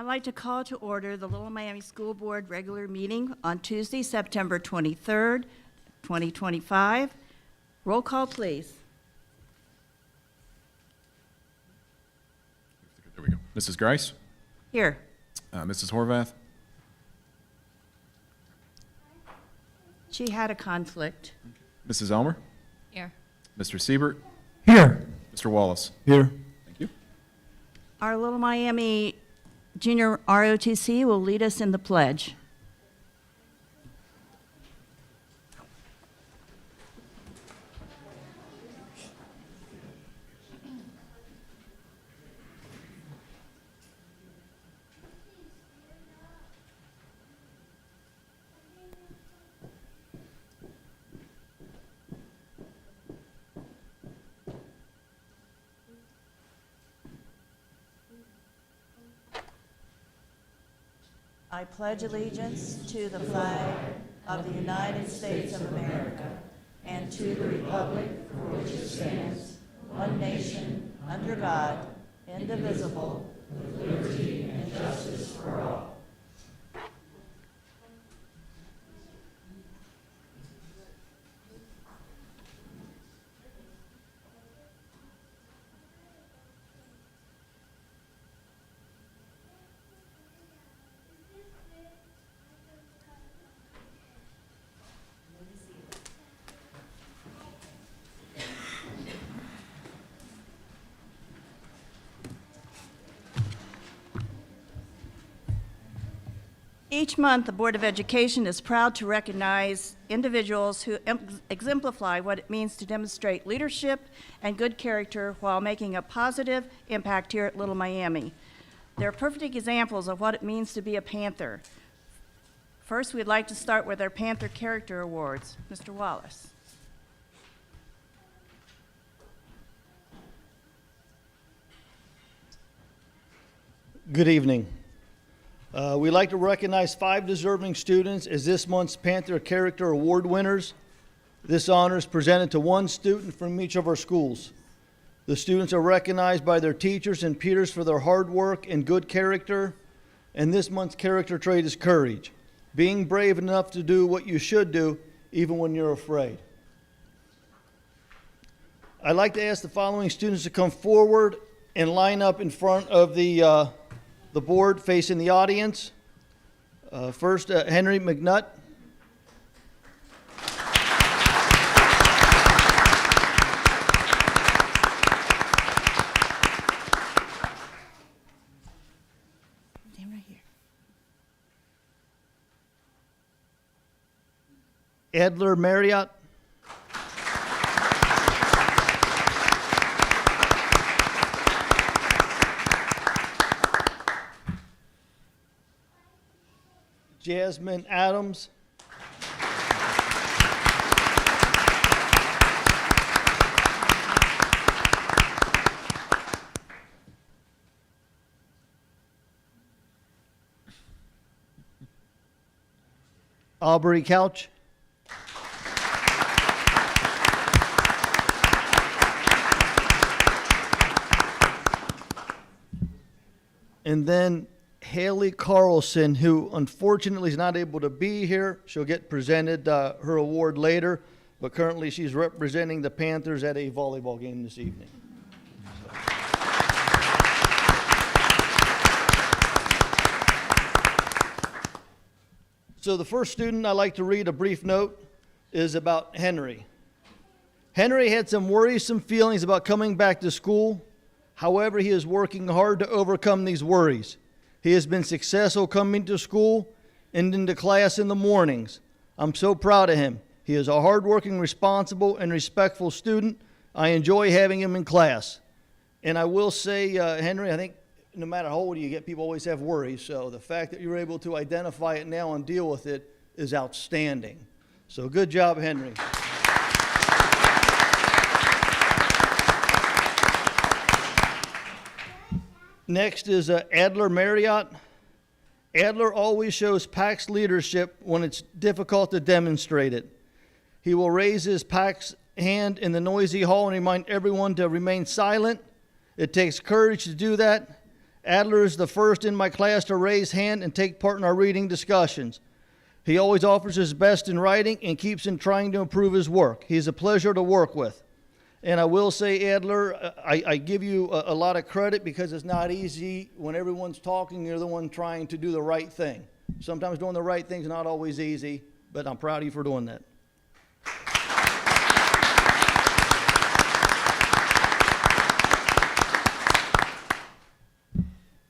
I'd like to call to order the Little Miami School Board regular meeting on Tuesday, September 23rd, 2025. Roll call, please. There we go. Mrs. Grice? Here. Mrs. Horvath? She had a conflict. Mrs. Elmer? Here. Mr. Siebert? Here. Mr. Wallace? Here. Thank you. Our Little Miami Junior ROTC will lead us in the pledge. I pledge allegiance to the flag of the United States of America and to the republic for which it stands, one nation, under God, indivisible, with liberty and justice for all. Each month, the Board of Education is proud to recognize individuals who exemplify what it means to demonstrate leadership and good character while making a positive impact here at Little Miami. They're perfect examples of what it means to be a Panther. First, we'd like to start with our Panther Character Awards. Mr. Wallace. Good evening. We'd like to recognize 5 deserving students as this month's Panther Character Award winners. This honor is presented to one student from each of our schools. The students are recognized by their teachers and peers for their hard work and good character, and this month's character trait is courage, being brave enough to do what you should do even when you're afraid. I'd like to ask the following students to come forward and line up in front of the board facing the audience. First, Henry McNutt. Stand right here. Adler Marriott. Jasmine Adams. Aubrey Couch. And then Haley Carlson, who unfortunately is not able to be here. She'll get presented her award later, but currently she's representing the Panthers at a volleyball game this evening. So the first student I'd like to read a brief note is about Henry. Henry had some worrisome feelings about coming back to school. However, he is working hard to overcome these worries. He has been successful coming to school and into class in the mornings. I'm so proud of him. He is a hardworking, responsible, and respectful student. I enjoy having him in class. And I will say, Henry, I think no matter how old you get, people always have worries. So the fact that you're able to identify it now and deal with it is outstanding. So good job, Henry. Next is Adler Marriott. Adler always shows PAC's leadership when it's difficult to demonstrate it. He will raise his PAC's hand in the noisy hall and remind everyone to remain silent. It takes courage to do that, Adler is the first in my class to raise hand and take part in our reading discussions. He always offers his best in writing and keeps in trying to improve his work. He's a pleasure to work with. And I will say, Adler, I give you a lot of credit because it's not easy when everyone's talking, you're the one trying to do the right thing. Sometimes doing the right thing is not always easy, but I'm proud of you for doing that.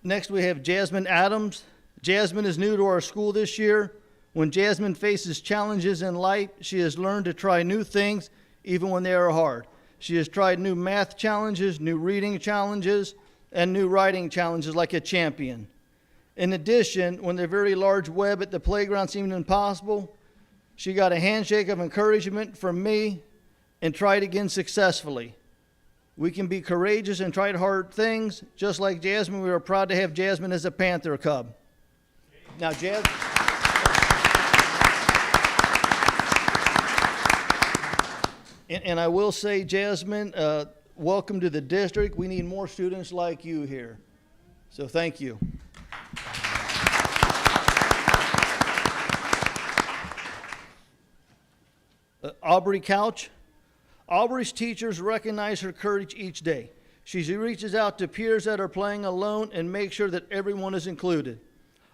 Next, we have Jasmine Adams. Jasmine is new to our school this year. When Jasmine faces challenges in life, she has learned to try new things even when they are hard. She has tried new math challenges, new reading challenges, and new writing challenges like a champion. In addition, when the very large web at the playground seemed impossible, she got a handshake of encouragement from me and tried again successfully. We can be courageous and try hard things. Just like Jasmine, we are proud to have Jasmine as a Panther Cub. Now, Jasmine. And I will say, Jasmine, welcome to the district. We need more students like you here. So thank you. Aubrey Couch. Aubrey's teachers recognize her courage each day. She reaches out to peers that are playing alone and makes sure that everyone is included.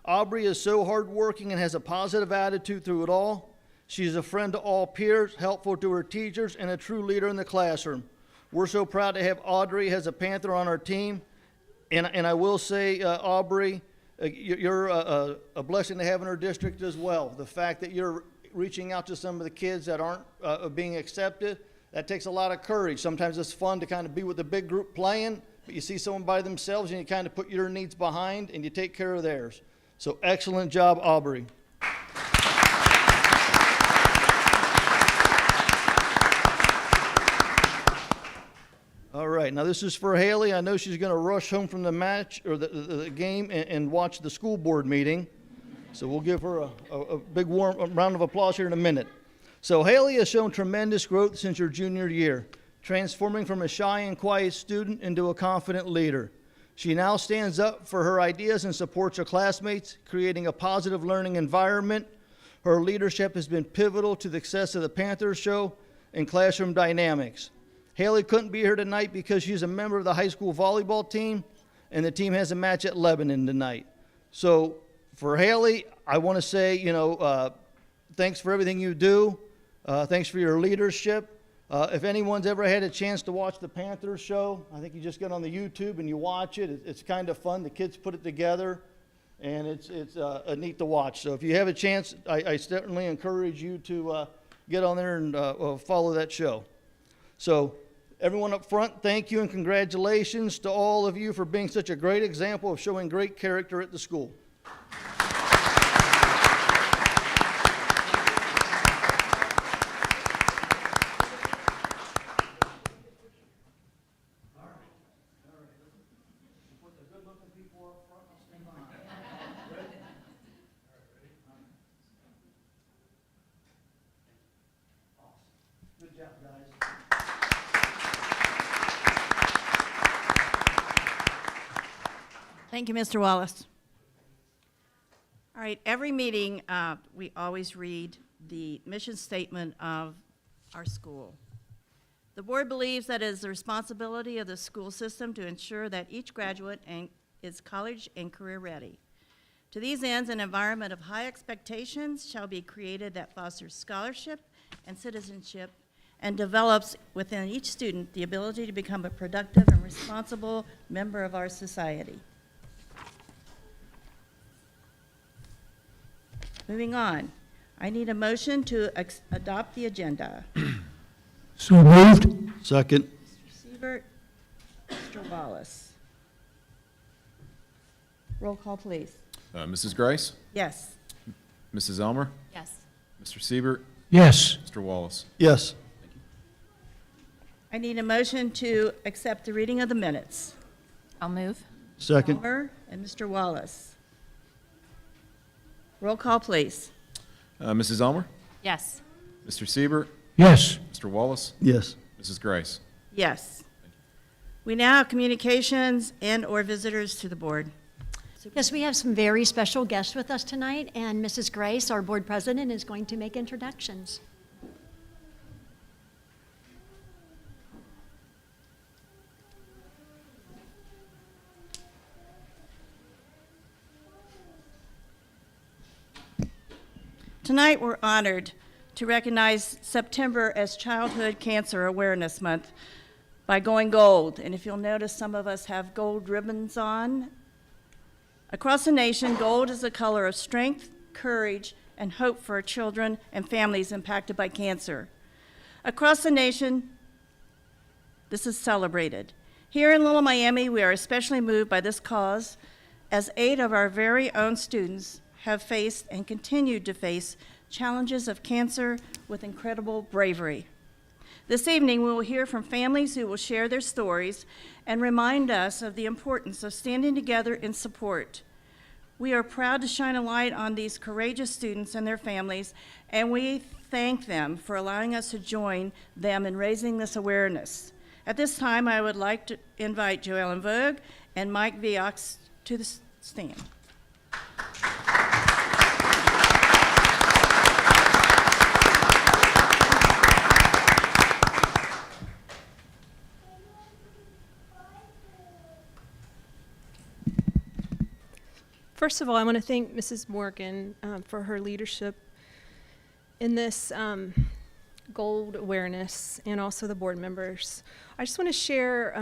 Aubrey is so hardworking and has a positive attitude through it all. She is a friend to all peers, helpful to her teachers, and a true leader in the classroom. We're so proud to have Audrey as a Panther on our team. And I will say, Aubrey, you're a blessing to have in our district as well. The fact that you're reaching out to some of the kids that aren't being accepted, that takes a lot of courage. Sometimes it's fun to kind of be with a big group playing, but you see someone by themselves and you kind of put your needs behind and you take care of theirs. So excellent job, Aubrey. All right, now this is for Haley. I know she's going to rush home from the match or the game and watch the school board meeting. So we'll give her a big warm round of applause here in a minute. So Haley has shown tremendous growth since her junior year, transforming from a shy and quiet student into a confident leader. She now stands up for her ideas and supports her classmates, creating a positive learning environment. Her leadership has been pivotal to the success of the Panther show and classroom dynamics. Haley couldn't be here tonight because she's a member of the high school volleyball team, and the team has a match at Lebanon tonight. So for Haley, I want to say, thanks for everything you do. Thanks for your leadership. If anyone's ever had a chance to watch the Panther show, I think you just get on the YouTube and you watch it. It's kind of fun. The kids put it together, and it's neat to watch. So if you have a chance, I certainly encourage you to get on there and follow that show. So everyone up front, thank you and congratulations to all of you for being such a great example of showing great character at the school. Good job, guys. Thank you, Mr. Wallace. All right, every meeting, we always read the mission statement of our school. The board believes that it is the responsibility of the school system to ensure that each graduate is college and career ready. To these ends, an environment of high expectations shall be created that fosters scholarship and citizenship and develops within each student the ability to become a productive and responsible member of our society. Moving on, I need a motion to adopt the agenda. So moved. Second. Mr. Siebert, Mr. Wallace. Roll call, please. Mrs. Grice, Yes. Mrs. Elmer, Yes. Mr. Siebert, Yes. Mr. Wallace. Yes. I need a motion to accept the reading of the minutes. I'll move. Second. Elmer and Mr. Wallace. Roll call, please. Mrs. Elmer, Yes. Mr. Siebert, Yes. Mr. Wallace, Yes. Mrs. Grice. Yes. We now have communications and/or visitors to the board. Yes, we have some very special guests with us tonight, and Mrs. Grace, our board president, is going to make introductions. Tonight, we're honored to recognize September as Childhood Cancer Awareness Month by going gold. And if you'll notice, some of us have gold ribbons on. Across the nation, gold is the color of strength, courage, and hope for children and families impacted by cancer. Across the nation, this is celebrated. Here in Little Miami, we are especially moved by this cause, as 8 of our very own students have faced and continued to face challenges of cancer with incredible bravery. This evening, we will hear from families who will share their stories and remind us of the importance of standing together in support. We are proud to shine a light on these courageous students and their families, and we thank them for allowing us to join them in raising this awareness. At this time, I would like to invite Joellen Vogue and Mike Viox to the stand. First of all, I want to thank Mrs. Morgan for her leadership in this gold awareness, and also the board members. I just want to share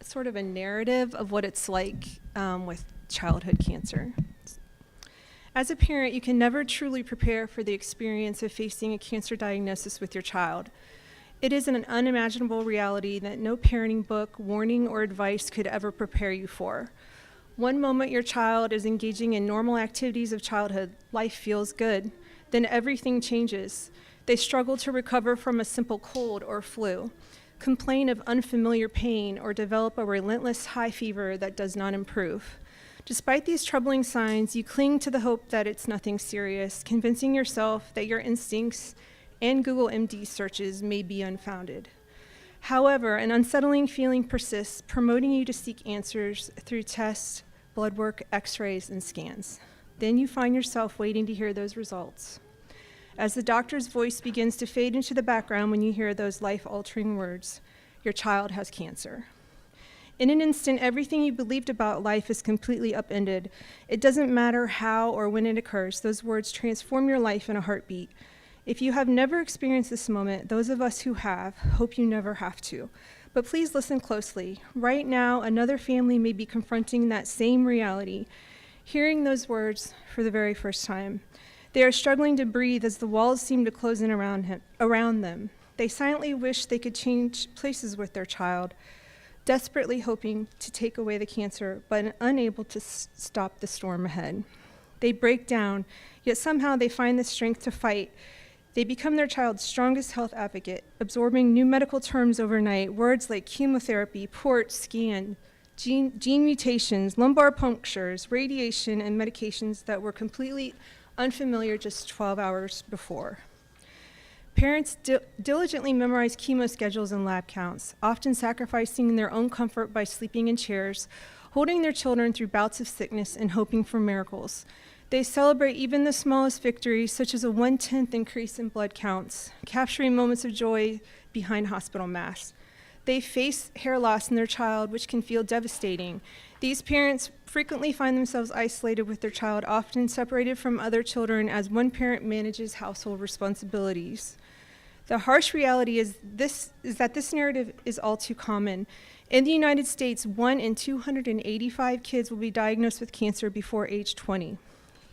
sort of a narrative of what it's like with childhood cancer. As a parent, you can never truly prepare for the experience of facing a cancer diagnosis with your child. It is an unimaginable reality that no parenting book, warning, or advice could ever prepare you for. One moment your child is engaging in normal activities of childhood, life feels good. Then everything changes. They struggle to recover from a simple cold or flu, complain of unfamiliar pain, or develop a relentless high fever that does not improve. Despite these troubling signs, you cling to the hope that it's nothing serious, convincing yourself that your instincts and Google MD searches may be unfounded. However, an unsettling feeling persists, promoting you to seek answers through tests, blood work, x-rays, and scans. Then you find yourself waiting to hear those results. As the doctor's voice begins to fade into the background when you hear those life-altering words, your child has cancer. In an instant, everything you believed about life is completely upended. It doesn't matter how or when it occurs. Those words transform your life in a heartbeat. If you have never experienced this moment, those of us who have, hope you never have to. But please listen closely. Right now, another family may be confronting that same reality, hearing those words for the very first time. They are struggling to breathe as the walls seem to close in around them. They silently wish they could change places with their child, desperately hoping to take away the cancer, but unable to stop the storm ahead. They break down, yet somehow they find the strength to fight. They become their child's strongest health advocate, absorbing new medical terms overnight, words like chemotherapy, port, scan, gene mutations, lumbar punctures, radiation, and medications that were completely unfamiliar just 12 hours before. Parents diligently memorize chemo schedules and lab counts, often sacrificing their own comfort by sleeping in chairs, holding their children through bouts of sickness and hoping for miracles. They celebrate even the smallest victories, such as a 1/10 increase in blood counts, capturing moments of joy behind hospital masks. They face hair loss in their child, which can feel devastating. These parents frequently find themselves isolated with their child, often separated from other children as one parent manages household responsibilities. The harsh reality is that this narrative is all too common. In the United States, 1 in 285 kids will be diagnosed with cancer before age 20.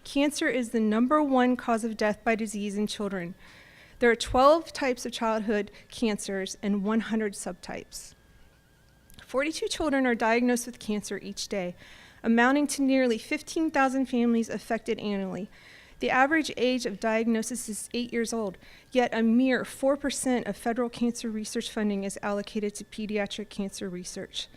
Cancer is the #1 cause of death by disease in children. There are 12 types of childhood cancers and 100 subtypes. 42 children are diagnosed with cancer each day, amounting to nearly 15,000 families affected annually. The average age of diagnosis is 8 years old, yet a mere 4% of federal cancer research funding is allocated to pediatric cancer research,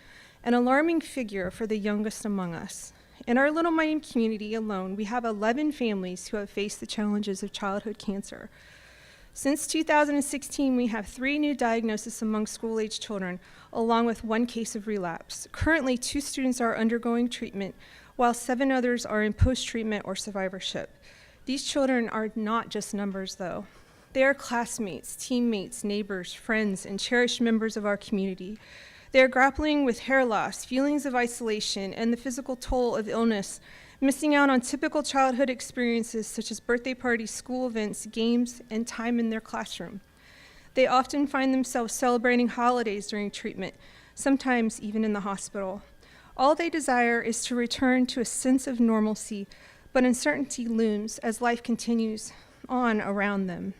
an alarming figure for the youngest among us. In our Little Miami community alone, we have 11 families who have faced the challenges of childhood cancer. Since 2016, we have 3 new diagnoses among school-age children, along with 1 case of relapse. Currently, 2 students are undergoing treatment, while 7 others are in post-treatment or survivorship. These children are not just numbers, though. They are classmates, teammates, neighbors, friends, and cherished members of our community. They are grappling with hair loss, feelings of isolation, and the physical toll of illness, missing out on typical childhood experiences such as birthday parties, school events, games, and time in their classroom. They often find themselves celebrating holidays during treatment, sometimes even in the hospital. All they desire is to return to a sense of normalcy, but uncertainty looms as life continues on around them.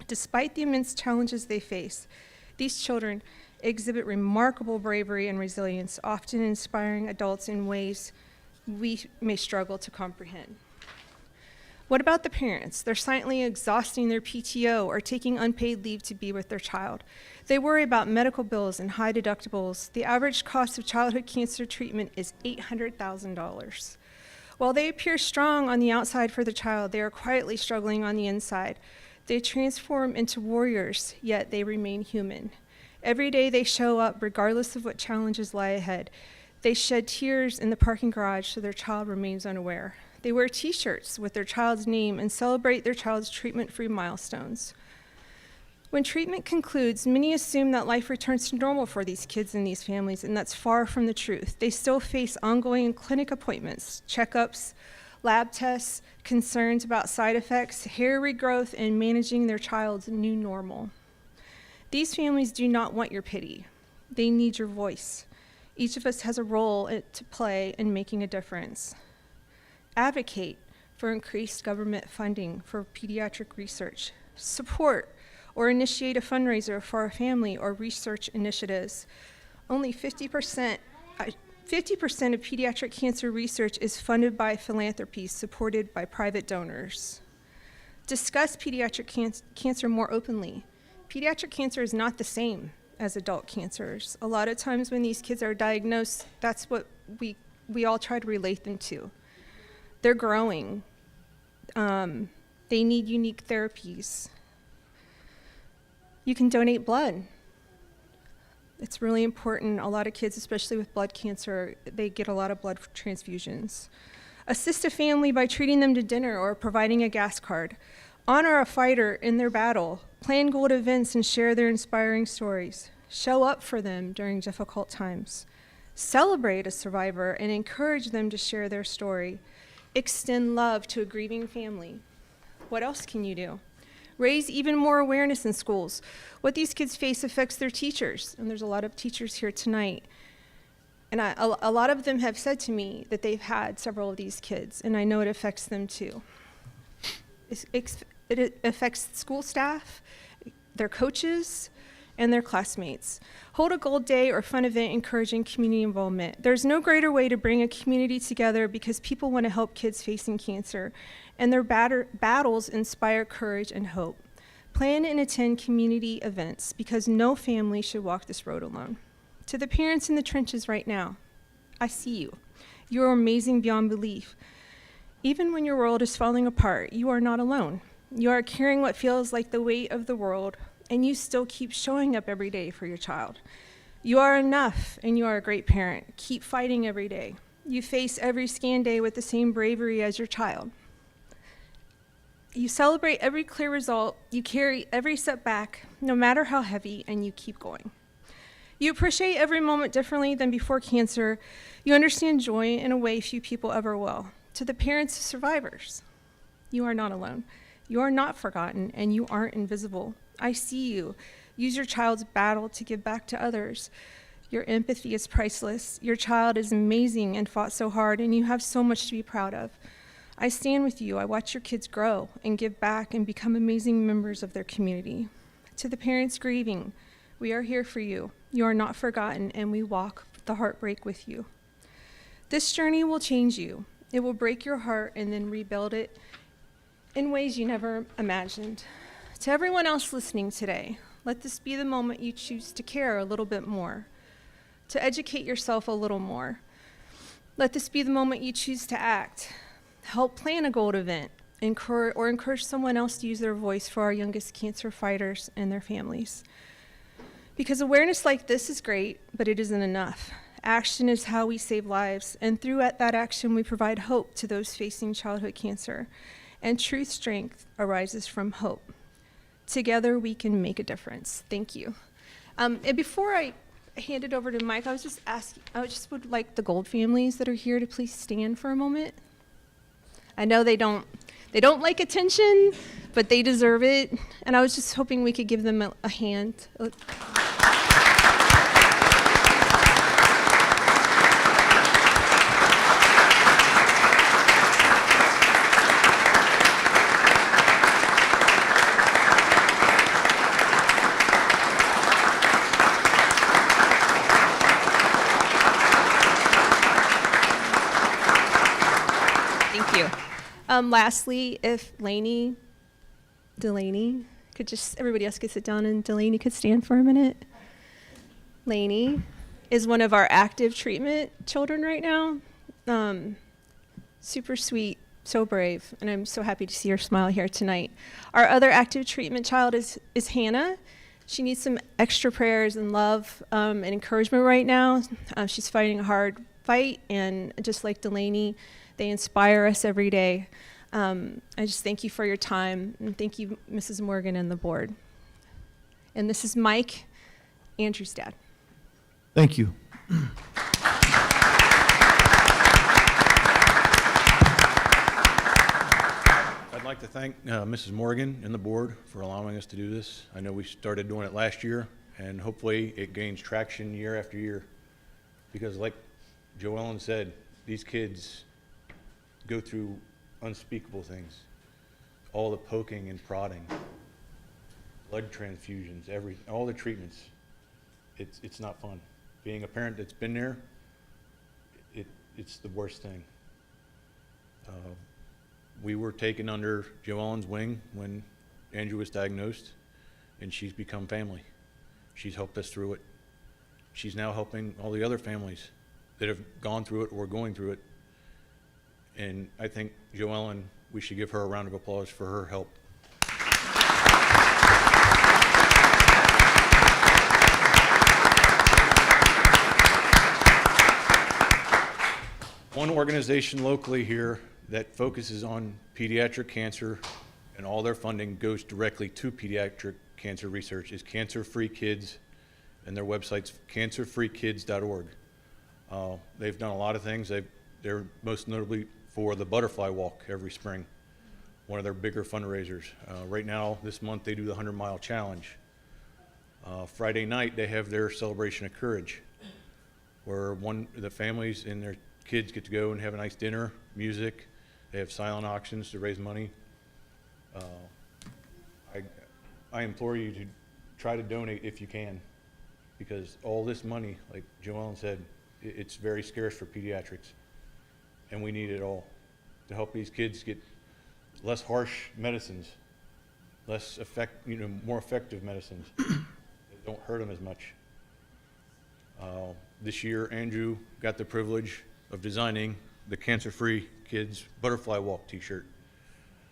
Despite the immense challenges they face, these children exhibit remarkable bravery and resilience, often inspiring adults in ways we may struggle to comprehend. What about the parents? They're silently exhausting their PTO or taking unpaid leave to be with their child. They worry about medical bills and high deductibles. The average cost of childhood cancer treatment is $800,000. While they appear strong on the outside for the child, they are quietly struggling on the inside. They transform into warriors, yet they remain human. Every day they show up regardless of what challenges lie ahead. They shed tears in the parking garage so their child remains unaware. They wear t-shirts with their child's name and celebrate their child's treatment-free milestones. When treatment concludes, many assume that life returns to normal for these kids and these families, and that's far from the truth. They still face ongoing clinic appointments, checkups, lab tests, concerns about side effects, hair regrowth, and managing their child's new normal. These families do not want your pity. They need your voice. Each of us has a role to play in making a difference. Advocate for increased government funding for pediatric research. Support or initiate a fundraiser for a family or research initiatives. Only 50% of pediatric cancer research is funded by philanthropy, supported by private donors. Discuss pediatric cancer more openly. Pediatric cancer is not the same as adult cancers. A lot of times when these kids are diagnosed, that's what we all try to relate them to. They're growing. They need unique therapies. You can donate blood. It's really important. A lot of kids, especially with blood cancer, they get a lot of blood transfusions. Assist a family by treating them to dinner or providing a gas card. Honor a fighter in their battle. Plan gold events and share their inspiring stories. Show up for them during difficult times. Celebrate a survivor and encourage them to share their story. Extend love to a grieving family. What else can you do? Raise even more awareness in schools. What these kids face affects their teachers, and there's a lot of teachers here tonight. And a lot of them have said to me that they've had several of these kids, and I know it affects them too. It affects school staff, their coaches, and their classmates. Hold a gold day or fun event encouraging community involvement. There's no greater way to bring a community together because people want to help kids facing cancer, and their battles inspire courage and hope. Plan and attend community events because no family should walk this road alone. To the parents in the trenches right now, I see you. You are amazing beyond belief. Even when your world is falling apart, you are not alone. You are carrying what feels like the weight of the world, and you still keep showing up every day for your child. You are enough, and you are a great parent. Keep fighting every day. You face every scan day with the same bravery as your child. You celebrate every clear result, you carry every setback, no matter how heavy, and you keep going. You appreciate every moment differently than before cancer. You understand joy in a way few people ever will. To the parents of survivors, you are not alone. You are not forgotten, and you aren't invisible. I see you. Use your child's battle to give back to others. Your empathy is priceless. Your child is amazing and fought so hard, and you have so much to be proud of. I stand with you. I watch your kids grow and give back and become amazing members of their community. To the parents grieving, we are here for you. You are not forgotten, and we walk the heartbreak with you. This journey will change you. It will break your heart and then rebuild it in ways you never imagined. To everyone else listening today, let this be the moment you choose to care a little bit more, to educate yourself a little more. Let this be the moment you choose to act. Help plan a gold event. encourage someone else to use their voice for our youngest cancer fighters and their families. Because awareness like this is great, but it isn't enough. Action is how we save lives, and through that action, we provide hope to those facing childhood cancer. And true strength arises from hope. Together, we can make a difference. Thank you. And before I hand it over to Mike, I just would like the Gold families that are here to please stand for a moment. I know they don't like attention, but they deserve it. And I was just hoping we could give them a hand. Lastly, if Delaney could just, everybody else could sit down and Delaney could stand for a minute. Lainey is one of our active treatment children right now. Super sweet, so brave, and I'm so happy to see her smile here tonight. Our other active treatment child is Hannah. She needs some extra prayers and love and encouragement right now. She's fighting a hard fight, and just like Delaney, they inspire us every day. I just thank you for your time, and thank you, Mrs. Morgan and the board. And this is Mike, Andrew's dad. Thank you. I'd like to thank Mrs. Morgan and the board for allowing us to do this. I know we started doing it last year, and hopefully it gains traction year after year. Because like Joellen said, these kids go through unspeakable things. All the poking and prodding, blood transfusions, all the treatments. It's not fun. Being a parent that's been there, it's the worst thing. We were taken under Joellen's wing when Andrew was diagnosed, and she's become family. She's helped us through it. She's now helping all the other families that have gone through it or going through it. And I think Joellen, we should give her a round of applause for her help. One organization locally here that focuses on pediatric cancer, and all their funding goes directly to pediatric cancer research, is Cancer Free Kids, and their website's cancerfreekids.org. They've done a lot of things. They're most notably for the Butterfly Walk every spring, one of their bigger fundraisers. Right now, this month, they do the 100-mile challenge. Friday night, they have their Celebration of Courage, where the families and their kids get to go and have a nice dinner, music. They have silent auctions to raise money. I implore you to try to donate if you can, because all this money, like Joellen said, it's very scarce for pediatrics, and we need it all to help these kids get less harsh medicines, more effective medicines that don't hurt them as much. This year, Andrew got the privilege of designing the Cancer Free Kids Butterfly Walk t-shirt.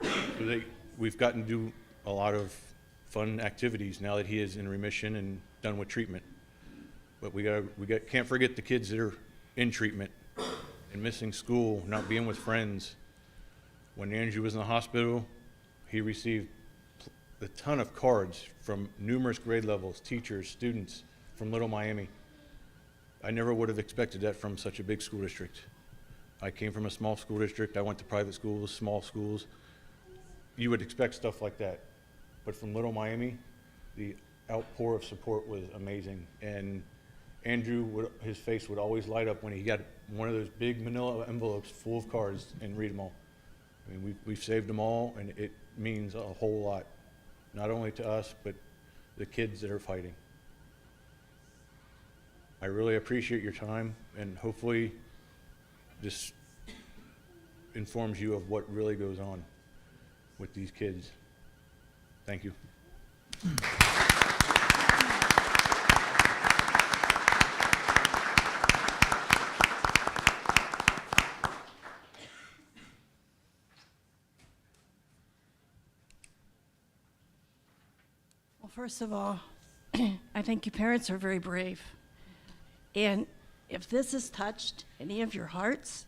So we've gotten to do a lot of fun activities now that he is in remission and done with treatment. But we can't forget the kids that are in treatment and missing school, not being with friends. When Andrew was in the hospital, he received a ton of cards from numerous grade levels, teachers, students from Little Miami. I never would have expected that from such a big school district. I came from a small school district. I went to private schools, small schools. You would expect stuff like that. But from Little Miami, the outpour of support was amazing. And Andrew, his face would always light up when he got one of those big manila envelopes full of cards and read them all. I mean, we've saved them all, and it means a whole lot, not only to us, but the kids that are fighting. I really appreciate your time, and hopefully this informs you of what really goes on with these kids. Thank you. First of all, I think you parents are very brave. And if this has touched any of your hearts,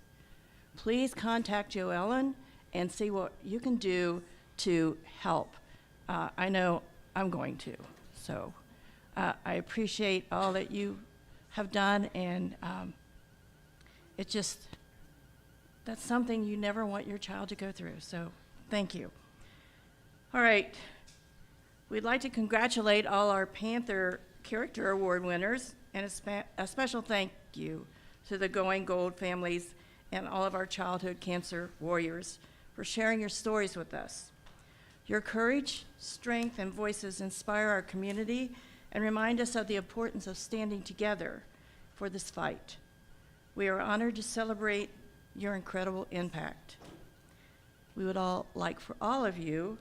please contact Joe Ellen and see what you can do to help. I know I'm going to. So I appreciate all that you have done, and it just, that's something you never want your child to go through. So thank you. All right. We'd like to congratulate all our Panther Character Award winners, and a special thank you to the Going Gold families and all of our childhood cancer warriors for sharing your stories with us. Your courage, strength, and voices inspire our community and remind us of the importance of standing together for this fight. We are honored to celebrate your incredible impact. We would all like for all of you,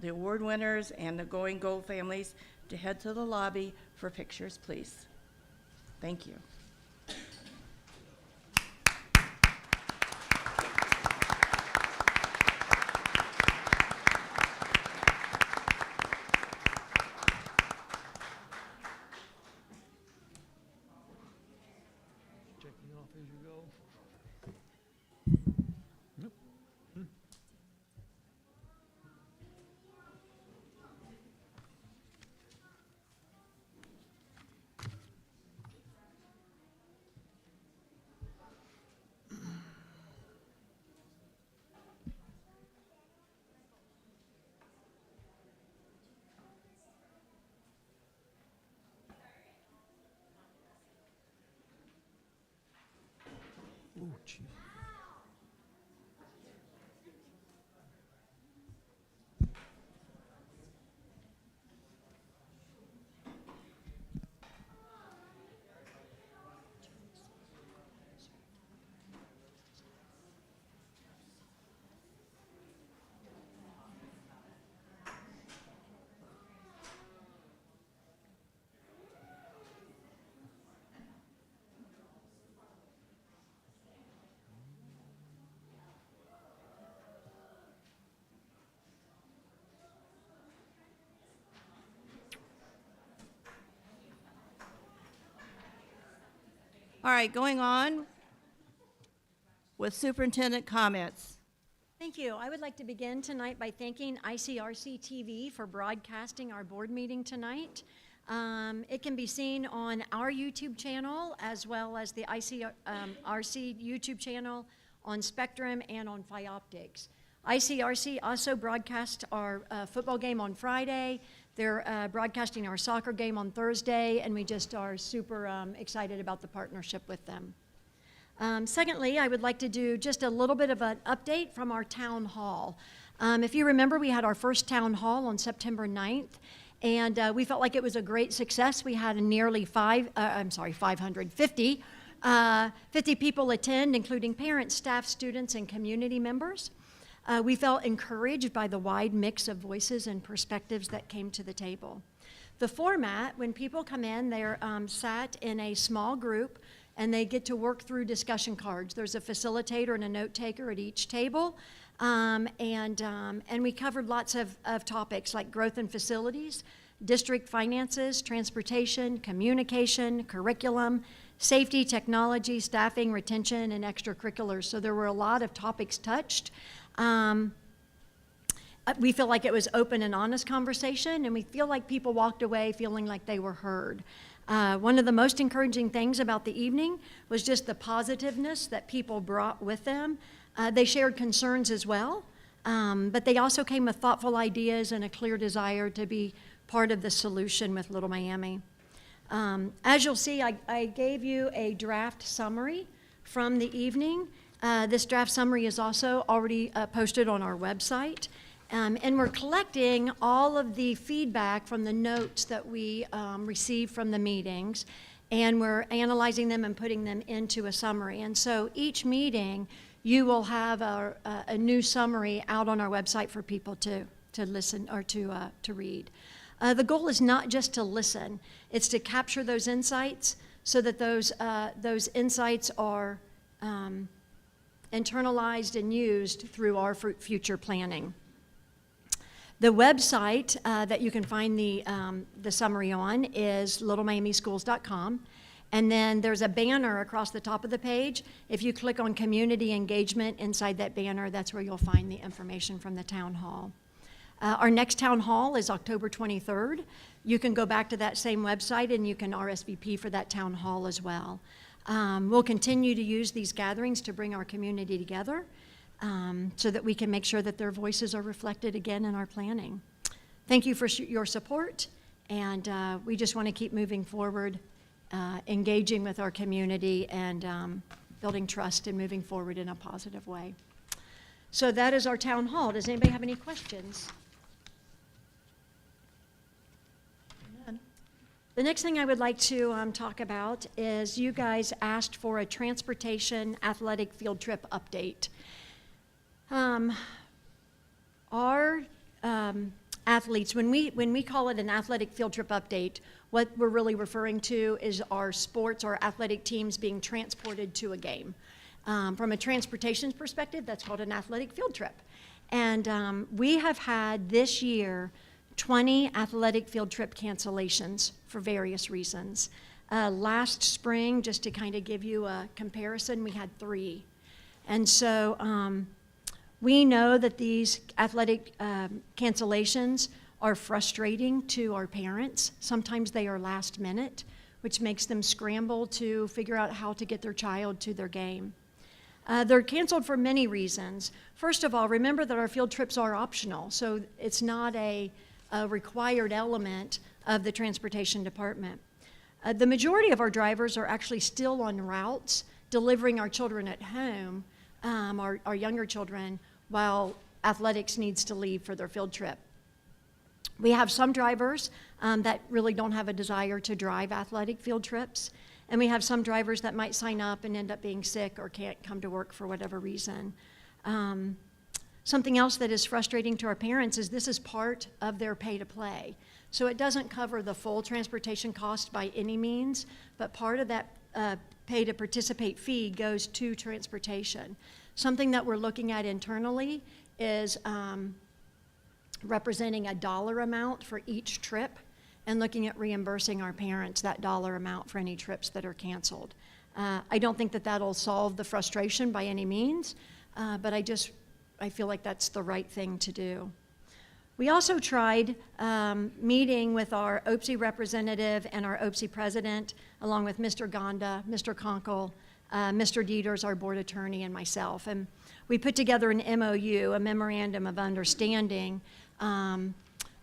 the award winners and the Going Gold families, to head to the lobby for pictures, please. Thank you. Checking off as you go. Oh, gee. All right, going on with superintendent comments. Thank you. I would like to begin tonight by thanking ICRC-TV for broadcasting our board meeting tonight. It can be seen on our YouTube channel as well as the ICRC YouTube channel on Spectrum and on Fioptics. ICRC also broadcasts our football game on Friday. They're broadcasting our soccer game on Thursday, and we just are super excited about the partnership with them. Secondly, I would like to do just a little bit of an update from our town hall. If you remember, we had our first town hall on September 9th, and we felt like it was a great success. We had a nearly 550 people attend, including parents, staff, students, and community members. We felt encouraged by the wide mix of voices and perspectives that came to the table. The format, when people come in, they're sat in a small group, and they get to work through discussion cards. There's a facilitator and a note taker at each table, and we covered lots of topics like growth and facilities, district finances, transportation, communication, curriculum, safety, technology, staffing, retention, and extracurriculars. So there were a lot of topics touched. We feel like it was open and honest conversation, and we feel like people walked away feeling like they were heard. One of the most encouraging things about the evening was just the positiveness that people brought with them. They shared concerns as well, but they also came with thoughtful ideas and a clear desire to be part of the solution with Little Miami. As you'll see, I gave you a draft summary from the evening. This draft summary is also already posted on our website. And we're collecting all of the feedback from the notes that we received from the meetings, and we're analyzing them and putting them into a summary. And so each meeting, you will have a new summary out on our website for people to listen or to read. The goal is not just to listen, it's to capture those insights so that those insights are internalized and used through our future planning. The website that you can find the summary on is littlemiamischools.com. And then there's a banner across the top of the page. If you click on community engagement inside that banner, that's where you'll find the information from the town hall. Our next town hall is October 23rd. You can go back to that same website and you can RSVP for that town hall as well. We'll continue to use these gatherings to bring our community together so that we can make sure that their voices are reflected again in our planning. Thank you for your support, and we just want to keep moving forward, engaging with our community and building trust and moving forward in a positive way. So that is our town hall. Does anybody have any questions? The next thing I would like to talk about is you guys asked for a transportation athletic field trip update. Our athletes, when we call it an athletic field trip update, what we're really referring to is our sports, our athletic teams being transported to a game. From a transportation perspective, that's called an athletic field trip. And we have had this year 20 athletic field trip cancellations for various reasons. Last spring, just to kind of give you a comparison, we had 3. And so we know that these athletic cancellations are frustrating to our parents. Sometimes they are last minute, which makes them scramble to figure out how to get their child to their game. They're canceled for many reasons. First of all, remember that our field trips are optional, so it's not a required element of the transportation department. The majority of our drivers are actually still on routes delivering our children at home, our younger children, while athletics needs to leave for their field trip. We have some drivers that really don't have a desire to drive athletic field trips, and we have some drivers that might sign up and end up being sick or can't come to work for whatever reason. Something else that is frustrating to our parents is this is part of their pay to play. So it doesn't cover the full transportation cost by any means, but part of that pay to participate fee goes to transportation. Something that we're looking at internally is representing a dollar amount for each trip and looking at reimbursing our parents that dollar amount for any trips that are canceled. I don't think that that'll solve the frustration by any means, but I feel like that's the right thing to do. We also tried meeting with our OPSI representative and our OPSI president, along with Mr. Gonda, Mr. Conkle, Mr. Dieters, our board attorney, and myself. And we put together an MOU, a memorandum of understanding,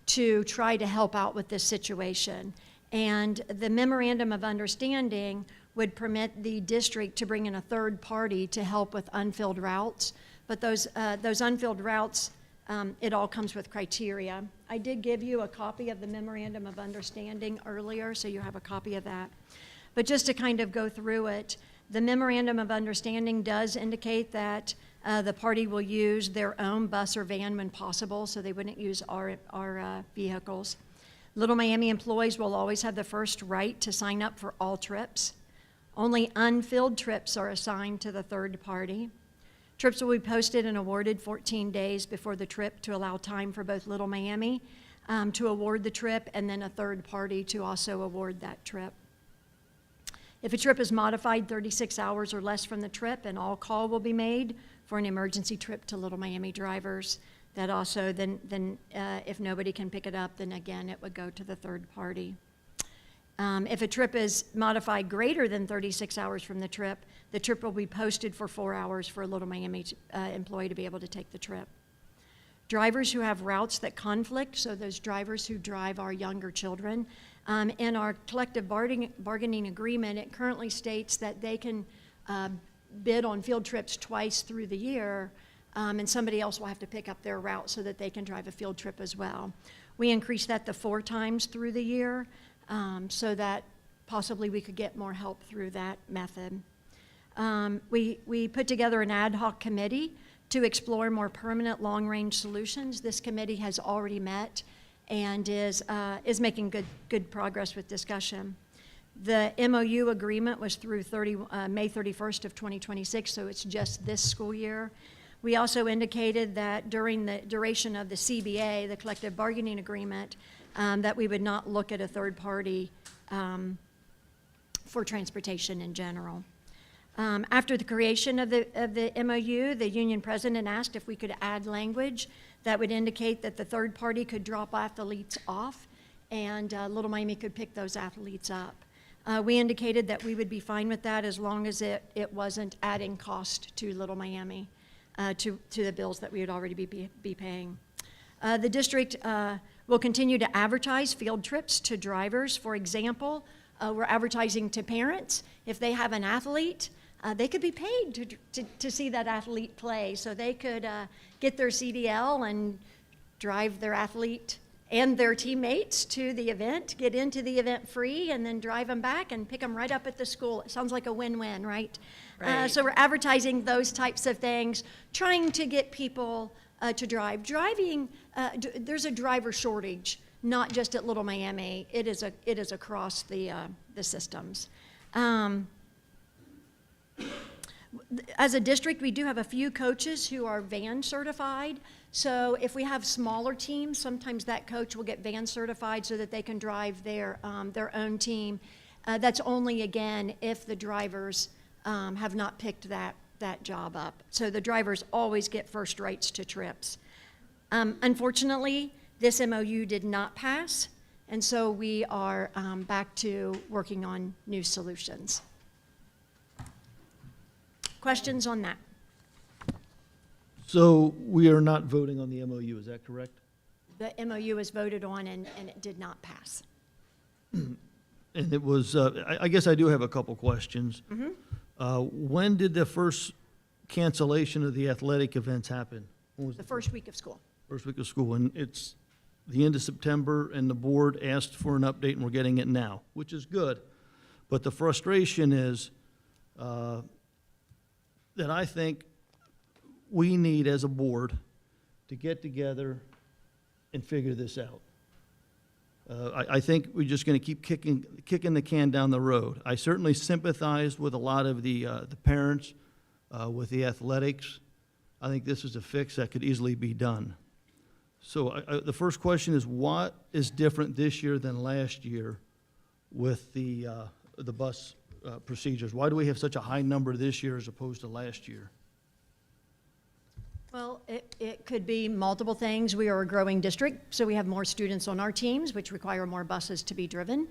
to try to help out with this situation. And the memorandum of understanding would permit the district to bring in a third party to help with unfilled routes. But those unfilled routes, it all comes with criteria. I did give you a copy of the memorandum of understanding earlier, so you have a copy of that. But just to kind of go through it, the memorandum of understanding does indicate that the party will use their own bus or van when possible, so they wouldn't use our vehicles. Little Miami employees will always have the first right to sign up for all trips. Only unfilled trips are assigned to the third party. Trips will be posted and awarded 14 days before the trip to allow time for both Little Miami to award the trip and then a third party to also award that trip. If a trip is modified 36 hours or less from the trip, an all-call will be made for an emergency trip to Little Miami drivers. That also, then if nobody can pick it up, then again, it would go to the third party. If a trip is modified greater than 36 hours from the trip will be posted for 4 hours for a Little Miami employee to be able to take the trip. Drivers who have routes that conflict, so those drivers who drive our younger children, in our collective bargaining agreement, it currently states that they can bid on field trips twice through the year, and somebody else will have to pick up their route so that they can drive a field trip as well. We increased that to 4 times through the year, so that possibly we could get more help through that method. We put together an ad hoc committee to explore more permanent long-range solutions. This committee has already met and is making good progress with discussion. The MOU agreement was through May 31st of 2026, so it's just this school year. We also indicated that during the duration of the CBA, the collective bargaining agreement, that we would not look at a third party for transportation in general. After the creation of the MOU, the union president asked if we could add language that would indicate that the third party could drop athletes off and Little Miami could pick those athletes up. We indicated that we would be fine with that as long as it wasn't adding cost to Little Miami, to the bills that we would already be paying. The district will continue to advertise field trips to drivers. For example, we're advertising to parents. If they have an athlete, they could be paid to see that athlete play. So they could get their CDL and drive their athlete and their teammates to the event, get into the event free, and then drive them back and pick them right up at the school. It sounds like a win-win, right? Right. So we're advertising those types of things, trying to get people to drive. Driving, there's a driver shortage, not just at Little Miami. It is across the systems. As a district, we do have a few coaches who are van certified. So if we have smaller teams, sometimes that coach will get van certified so that they can drive their own team. That's only, again, if the drivers have not picked that job up. So the drivers always get first rights to trips. Unfortunately, this MOU did not pass, and so we are back to working on new solutions. Questions on that? So we are not voting on the MOU, is that correct? The MOU was voted on and it did not pass. And it was, I guess I do have a couple questions. When did the first cancellation of the athletic events happen? When was The first week of school. First week of school, and it's the end of September, and the board asked for an update, and we're getting it now, which is good. But the frustration is that I think we need, as a board, to get together and figure this out. I think we're just going to keep kicking the can down the road. I certainly sympathized with a lot of the parents with the athletics. I think this is a fix that could easily be done. So the first question is, what is different this year than last year with the bus procedures? Why do we have such a high number this year as opposed to last year? Well, it could be multiple things. We are a growing district, so we have more students on our teams, which require more buses to be driven.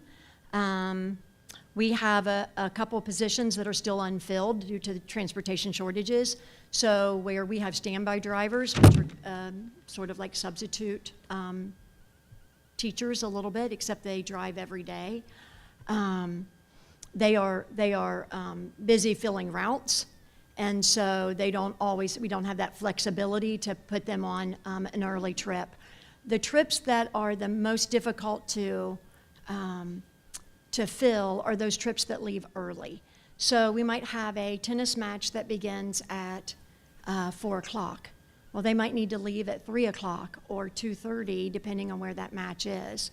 We have a couple positions that are still unfilled due to the transportation shortages. So where we have standby drivers, which are sort of like substitute teachers a little bit, except they drive every day. They are busy filling routes. And so we don't have that flexibility to put them on an early trip. The trips that are the most difficult to fill are those trips that leave early. So we might have a tennis match that begins at 4 o'clock. Well, they might need to leave at 3 o'clock or 2:30, depending on where that match is.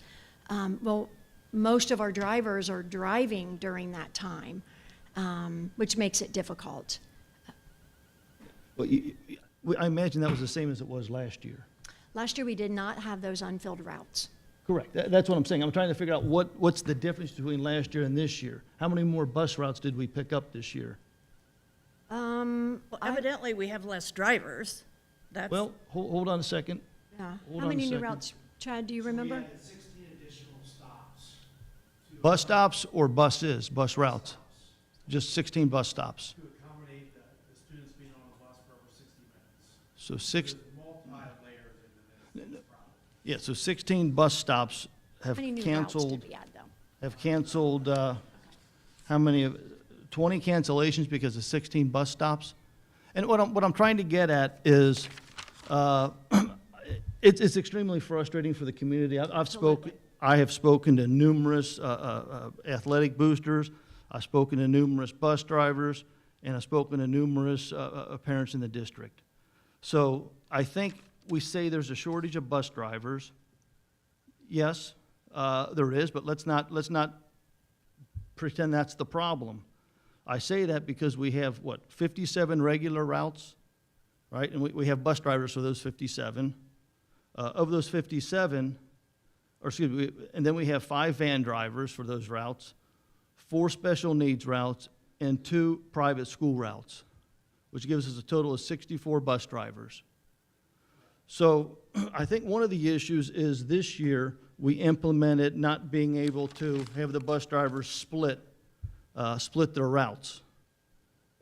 Well, most of our drivers are driving during that time, which makes it difficult. But I imagine that was the same as it was last year. Last year, we did not have those unfilled routes. Correct. That's what I'm saying. I'm trying to figure out what's the difference between last year and this year. How many more bus routes did we pick up this year? Well, evidently, we have less drivers. That's, Well, hold on a second. Yeah. Hold How on a many new second. routes, Chad, do you remember? Bus stops or buses, bus routes? Just 16 bus stops. To accommodate the students being on the bus for over 60 minutes. So six, There's multi-layers into this problem. yeah, so 16 bus stops have How many new routes canceled, did we add, though? how many, 20 cancellations because of 16 bus stops? And what I'm trying to get at is, it's extremely frustrating for the community. I have spoken to numerous athletic boosters. I've spoken to numerous bus drivers, and I've spoken to numerous parents in the district. So I think we say there's a shortage of bus drivers. Yes, there is, but let's not pretend that's the problem. I say that because we have, 57 regular routes right? And we have bus drivers for those 57. Of those 57, or excuse me, and then we have 5 van drivers for those routes, 4 special needs routes, and 2 private school routes, which gives us a total of 64 bus drivers. So I think one of the issues is this year we implemented not being able to have the bus drivers split their routes.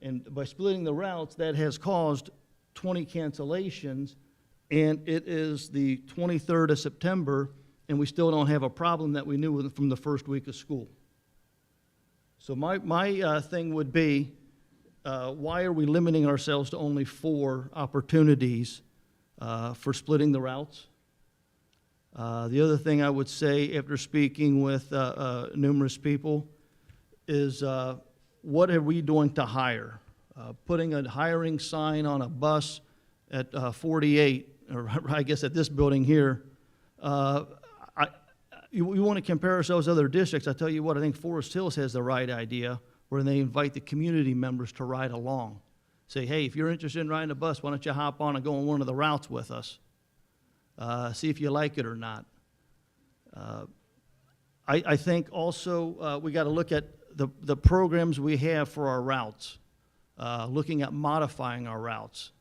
And by splitting the routes, that has caused 20 cancellations, and it is the 23rd of September, and we still don't have a problem that we knew from the first week of school. So my thing would be, why are we limiting ourselves to only 4 opportunities for splitting the routes? The other thing I would say after speaking with numerous people is, what are we doing to hire? Putting a hiring sign on a bus at 48, or I guess at this building here, we want to compare ourselves to other districts. I tell you what, I think Forest Hills has the right idea, where they invite the community members to ride along. Say, hey, if you're interested in riding a bus, why don't you hop on and go on one of the routes with us? See if you like it or not. I think also we got to look at the programs we have for our routes, looking at modifying our routes.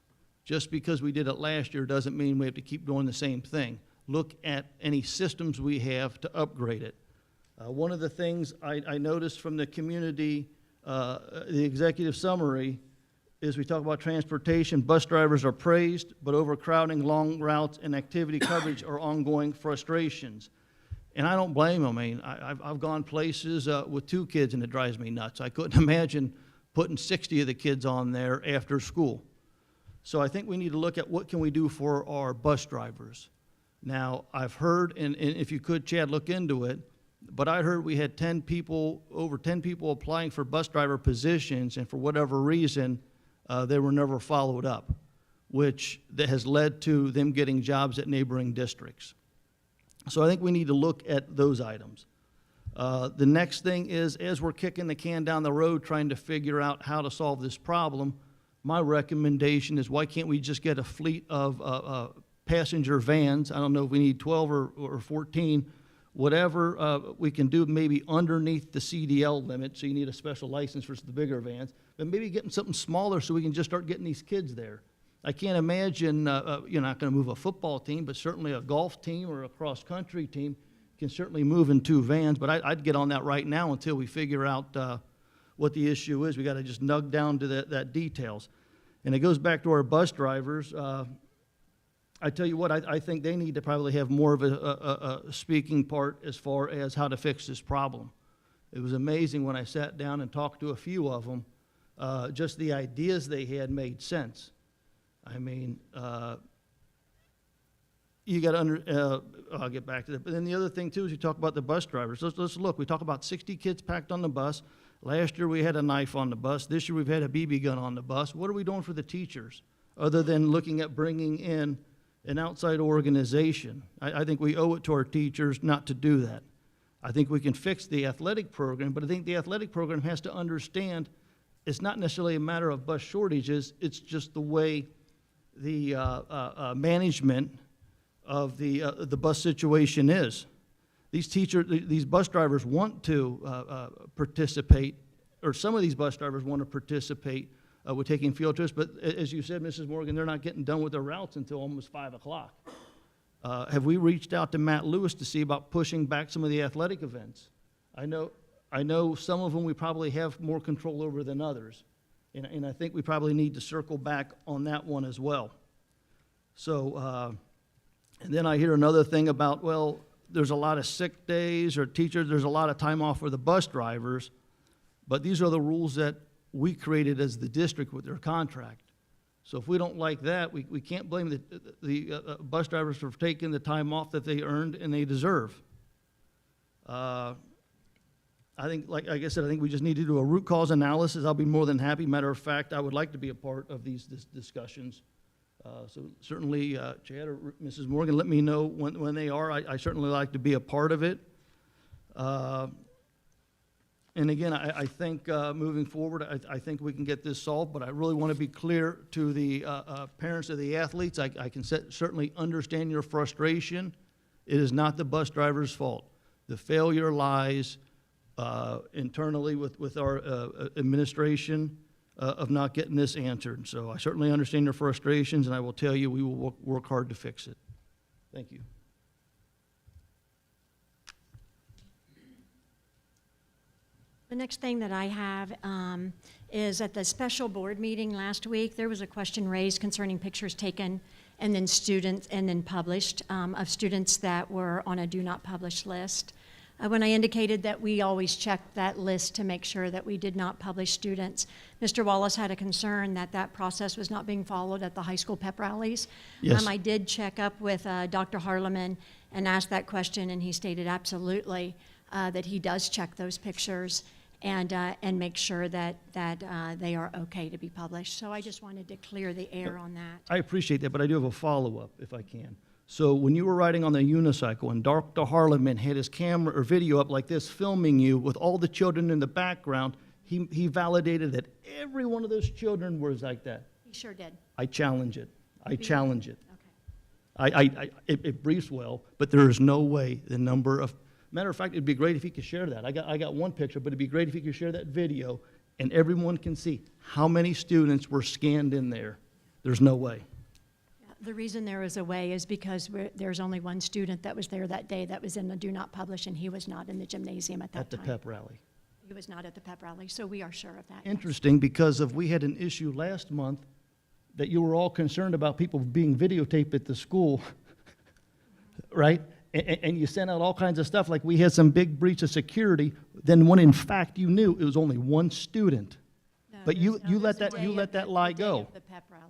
Just because we did it last year doesn't mean we have to keep doing the same thing. Look at any systems we have to upgrade it. One of the things I noticed from the community, the executive summary, is we talk about transportation. Bus drivers are praised, but overcrowding, long routes, and activity coverage are ongoing frustrations. And I don't blame them. I mean, I've gone places with 2 kids, and it drives me nuts. I couldn't imagine putting 60 of the kids on there after school. So I think we need to look at what can we do for our bus drivers. Now, I've heard, and if you could, Chad, look into it, but I heard we had over 10 people applying for bus driver positions, and for whatever reason, they were never followed up, which that has led to them getting jobs at neighboring districts. So I think we need to look at those items. The next thing is, as we're kicking the can down the road trying to figure out how to solve this problem, my recommendation is, why can't we just get a fleet of passenger vans? I don't know if we need 12 or 14, whatever we can do, maybe underneath the CDL limit, so you need a special license for the bigger vans, but maybe getting something smaller so we can just start getting these kids there. I can't imagine, you're not going to move a football team, but certainly a golf team or a cross-country team can certainly move in 2 vans, but I'd get on that right now until we figure out what the issue is. We got to just nug down to that details. And it goes back to our bus drivers. I tell you what, I think they need to probably have more of a speaking part as far as how to fix this problem. It was amazing when I sat down and talked to a few of them, just the ideas they had made sense. I mean, you got to I'll get back to that. But then the other thing, too, is you talk about the bus drivers. Let's look. We talk about 60 kids packed on the bus. Last year we had a knife on the bus. This year we've had a BB gun on the bus. What are we doing for the teachers other than looking at bringing in an outside organization? I think we owe it to our teachers not to do that. I think we can fix the athletic program, but I think the athletic program has to understand it's not necessarily a matter of bus shortages. It's just the way the management of the bus situation is. These bus drivers want to participate, or some of these bus drivers want to participate with taking field trips, but as you said, Mrs. Morgan, they're not getting done with their routes until almost 5 o'clock. Have we reached out to Matt Lewis to see about pushing back some of the athletic events? I know some of them we probably have more control over than others, and I think we probably need to circle back on that one as well. So, and then I hear another thing about, well, there's a lot of sick days, or teachers, there's a lot of time off for the bus drivers, but these are the rules that we created as the district with their contract. So if we don't like that, we can't blame the bus drivers for taking the time off that they earned and they deserve. I think, like I said, I think we just need to do a root cause analysis. I'll be more than happy. Matter of fact, I would like to be a part of these discussions. So certainly, Chad or Mrs. Morgan, let me know when they are. I certainly like to be a part of it. And again, I think moving forward, I think we can get this solved, but I really want to be clear to the parents of the athletes. I can certainly understand your frustration. It is not the bus driver's fault. The failure lies internally with our administration of not getting this answered. So I certainly understand your frustrations, and I will tell you we will work hard to fix it. Thank you. The next thing that I have is at the special board meeting last week, there was a question raised concerning pictures taken and then students, and then published of students that were on a do not publish list. When I indicated that we always check that list to make sure that we did not publish students, Mr. Wallace had a concern that that process was not being followed at the high school pep rallies. Yes. I did check up with Dr. Harleman and asked that question, and he stated absolutely that he does check those pictures and make sure that they are okay to be published. So I just wanted to clear the air on that. I appreciate that, but I do have a follow-up, if I can. So when you were riding on the unicycle and Dr. Harleman had his camera or video up like this, filming you with all the children in the background, he validated that every one of those children was like that. He sure did. I challenge it. I challenge it. Okay. It briefs well, but there is no way the number of, matter of fact, it'd be great if he could share that. I got one picture, but it'd be great if he could share that video and everyone can see how many students were scanned in there. There's no way. The reason there is a way is because there's only one student that was there that day that was in the do not publish, and he was not in the gymnasium at that At the time. pep rally. He was not at the pep rally, so we are sure of that. yes. Interesting, because we had an issue last month that you were all concerned about people being videotaped at the school, right? And you sent out all kinds of stuff like we had some big breach of security, then when in fact you knew it was only one student. No, But you there's let a that- day you of let the- that lie the day go. of the pep rally.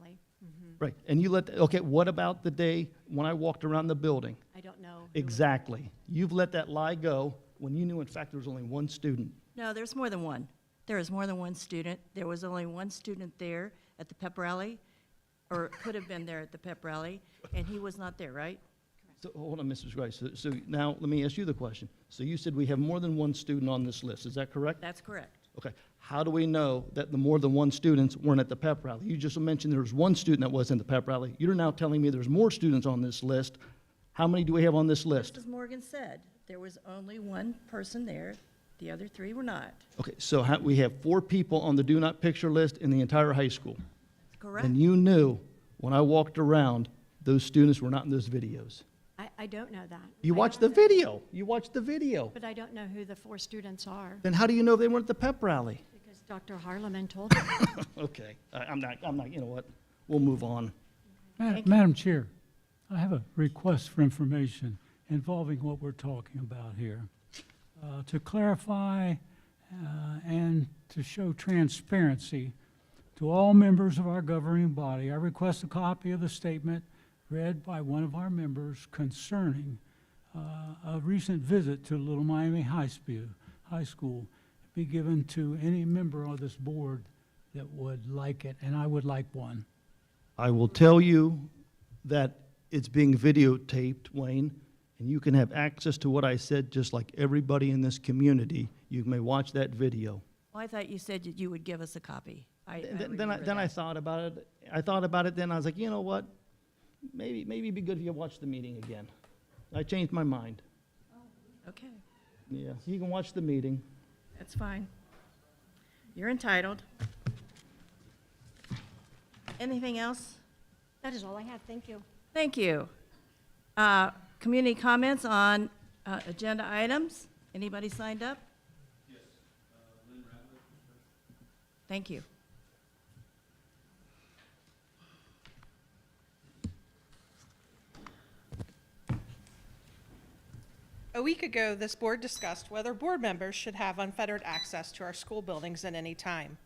Right, and you okay, what about the day when I walked around the building? I don't know. who- Exactly. You've let that lie go when you knew in fact there was only one student. No, there's more than one. There is more than one student. There was only one student there at the pep rally, or could have been there at the pep rally, and he was not there, right? So, hold on, Mrs. Rice. So now let me ask you the question. So you said we have more than one student on this list, is that correct? That's correct. Okay, how do we know that the more than one students weren't at the pep rally? You just mentioned there was one student that was in the pep rally. You're now telling me there's more students on this list. How many do we have on this list? Just as Morgan said, there was only one person there. The other three were not. Okay, so we have 4 people on the do not picture list in the entire high school. That's correct. And you knew when I walked around, those students were not in those videos. I don't know that. You I watched don't the know- video. You watched the video. But I don't know who the 4 students are, Then how do you know they weren't at the pep rally? because Dr. Harleman told me. Okay, I'm not, you know what? We'll move on. Madam Chair, I have a request for information involving what we're talking about here. To clarify and to show transparency to all members of our governing body, I request a copy of the statement read by one of our members concerning a recent visit to Little Miami High School be given to any member of this board that would like it, and I would like one. I will tell you that it's being videotaped, Wayne, and you can have access to what I said just like everybody in this community. You may watch that video. Well, I thought you said that you would give us a copy. I Then I remember thought about it. I thought about it then. I was like, you know what? Maybe it'd be good if you watch the meeting again. I changed my mind. that. Okay, Yeah, you can watch the meeting. that's fine. You're entitled. Anything else? That is all I have, thank you. Thank you. Community comments on agenda items? Anybody signed up? Yes. Lynn Radley. Thank you. A week ago, this board discussed whether board members should have unfettered access to our school buildings at any time.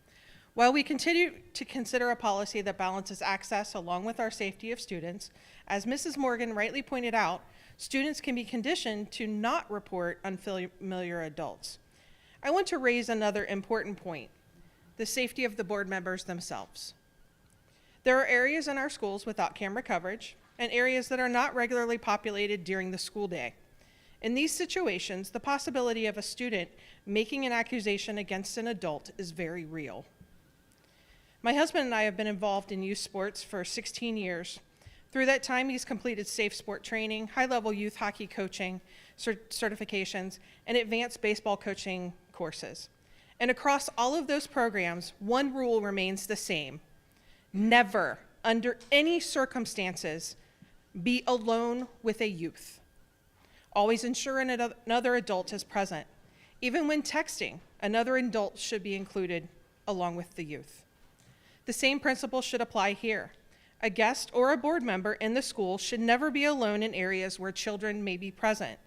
While we continue to consider a policy that balances access along with our safety of students, as Mrs. Morgan rightly pointed out, students can be conditioned to not report unfamiliar adults. I want to raise another important point: the safety of the board members themselves. There are areas in our schools without camera coverage and areas that are not regularly populated during the school day. In these situations, the possibility of a student making an accusation against an adult is very real. My husband and I have been involved in youth sports for 16 years. Through that time, he's completed safe sport training, high-level youth hockey coaching certifications, and advanced baseball coaching courses. And across all of those programs, one rule remains the same. Never, under any circumstances, be alone with a youth. Always ensure another adult is present. Even when texting, another adult should be included along with the youth. The same principle should apply here. A guest or a board member in the school should never be alone in areas where children may be present.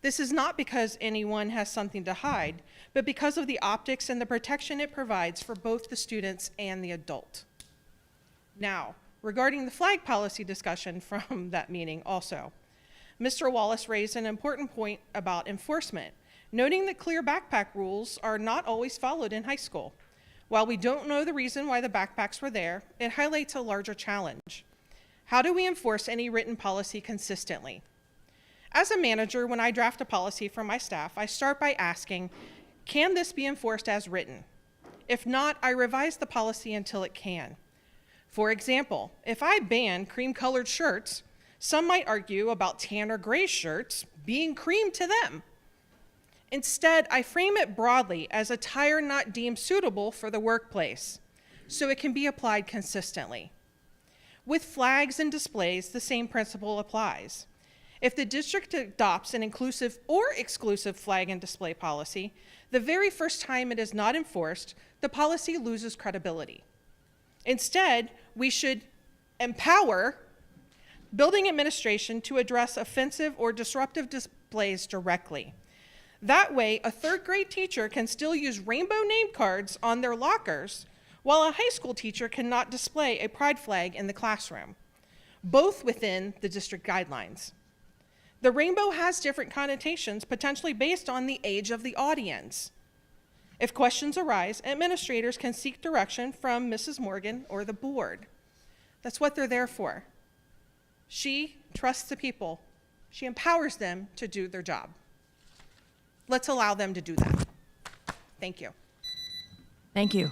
This is not because anyone has something to hide, but because of the optics and the protection it provides for both the students and the adult. Now, regarding the flag policy discussion from that meeting also, Mr. Wallace raised an important point about enforcement, noting that clear backpack rules are not always followed in high school. While we don't know the reason why the backpacks were there, it highlights a larger challenge. How do we enforce any written policy consistently? As a manager, when I draft a policy for my staff, I start by asking, can this be enforced as written? If not, I revise the policy until it can. For example, if I ban cream-colored shirts, some might argue about tan or gray shirts being cream to them. Instead, I frame it broadly as attire not deemed suitable for the workplace, so it can be applied consistently. With flags and displays, the same principle applies. If the district adopts an inclusive or exclusive flag and display policy, the very first time it is not enforced, the policy loses credibility. Instead, we should empower building administration to address offensive or disruptive displays directly. That way, a third grade teacher can still use rainbow name cards on their lockers, while a high school teacher cannot display a pride flag in the classroom, both within the district guidelines. The rainbow has different connotations, potentially based on the age of the audience. If questions arise, administrators can seek direction from Mrs. Morgan or the board. That's what they're there for. She trusts the people. She empowers them to do their job. Let's allow them to do that. Thank you. Thank you.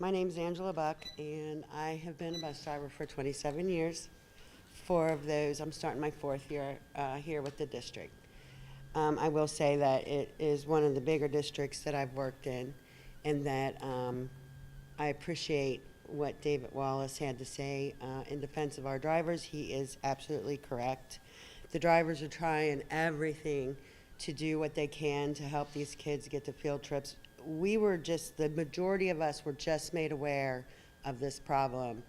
My name's Angela Buck, and I have been a bus driver for 27 years. 4 of those, I'm starting my 4th year here with the district. I will say that it is one of the bigger districts that I've worked in, and that I appreciate what David Wallace had to say in defense of our drivers. He is absolutely correct. The drivers are trying everything to do what they can to help these kids get to field trips. The majority of us were just made aware of this problem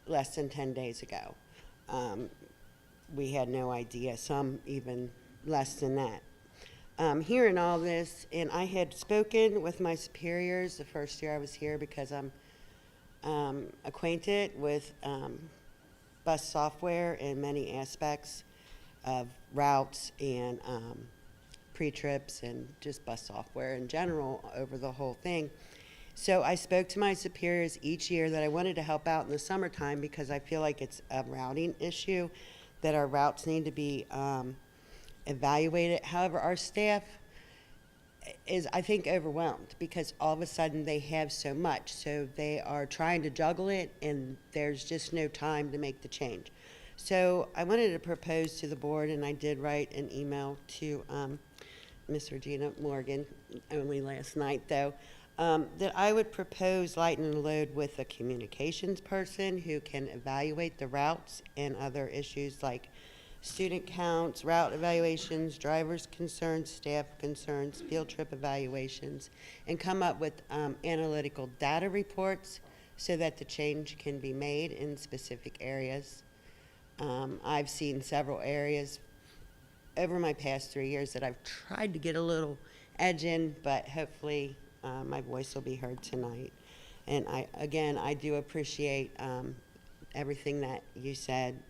less than 10 days ago. We had no idea, some even less than that. Hearing all this, and I had spoken with my superiors the first year I was here because I'm acquainted with bus software in many aspects of routes and pre-trips and just bus software in general over the whole thing. So I spoke to my superiors each year that I wanted to help out in the summertime because I feel like it's a routing issue, that our routes need to be evaluated. However, our staff is, I think, overwhelmed because all of a sudden they have so much. So they are trying to juggle it, and there's just no time to make the change. So I wanted to propose to the board, and I did write an email to Ms. Regina Morgan, only last night though, that I would propose lightening the load with a communications person who can evaluate the routes and other issues like student counts, route evaluations, drivers' concerns, staff concerns, field trip evaluations, and come up with analytical data reports so that the change can be made in specific areas. I've seen several areas over my past 3 years that I've tried to get a little edge in, but hopefully my voice will be heard tonight. And I do appreciate everything that you said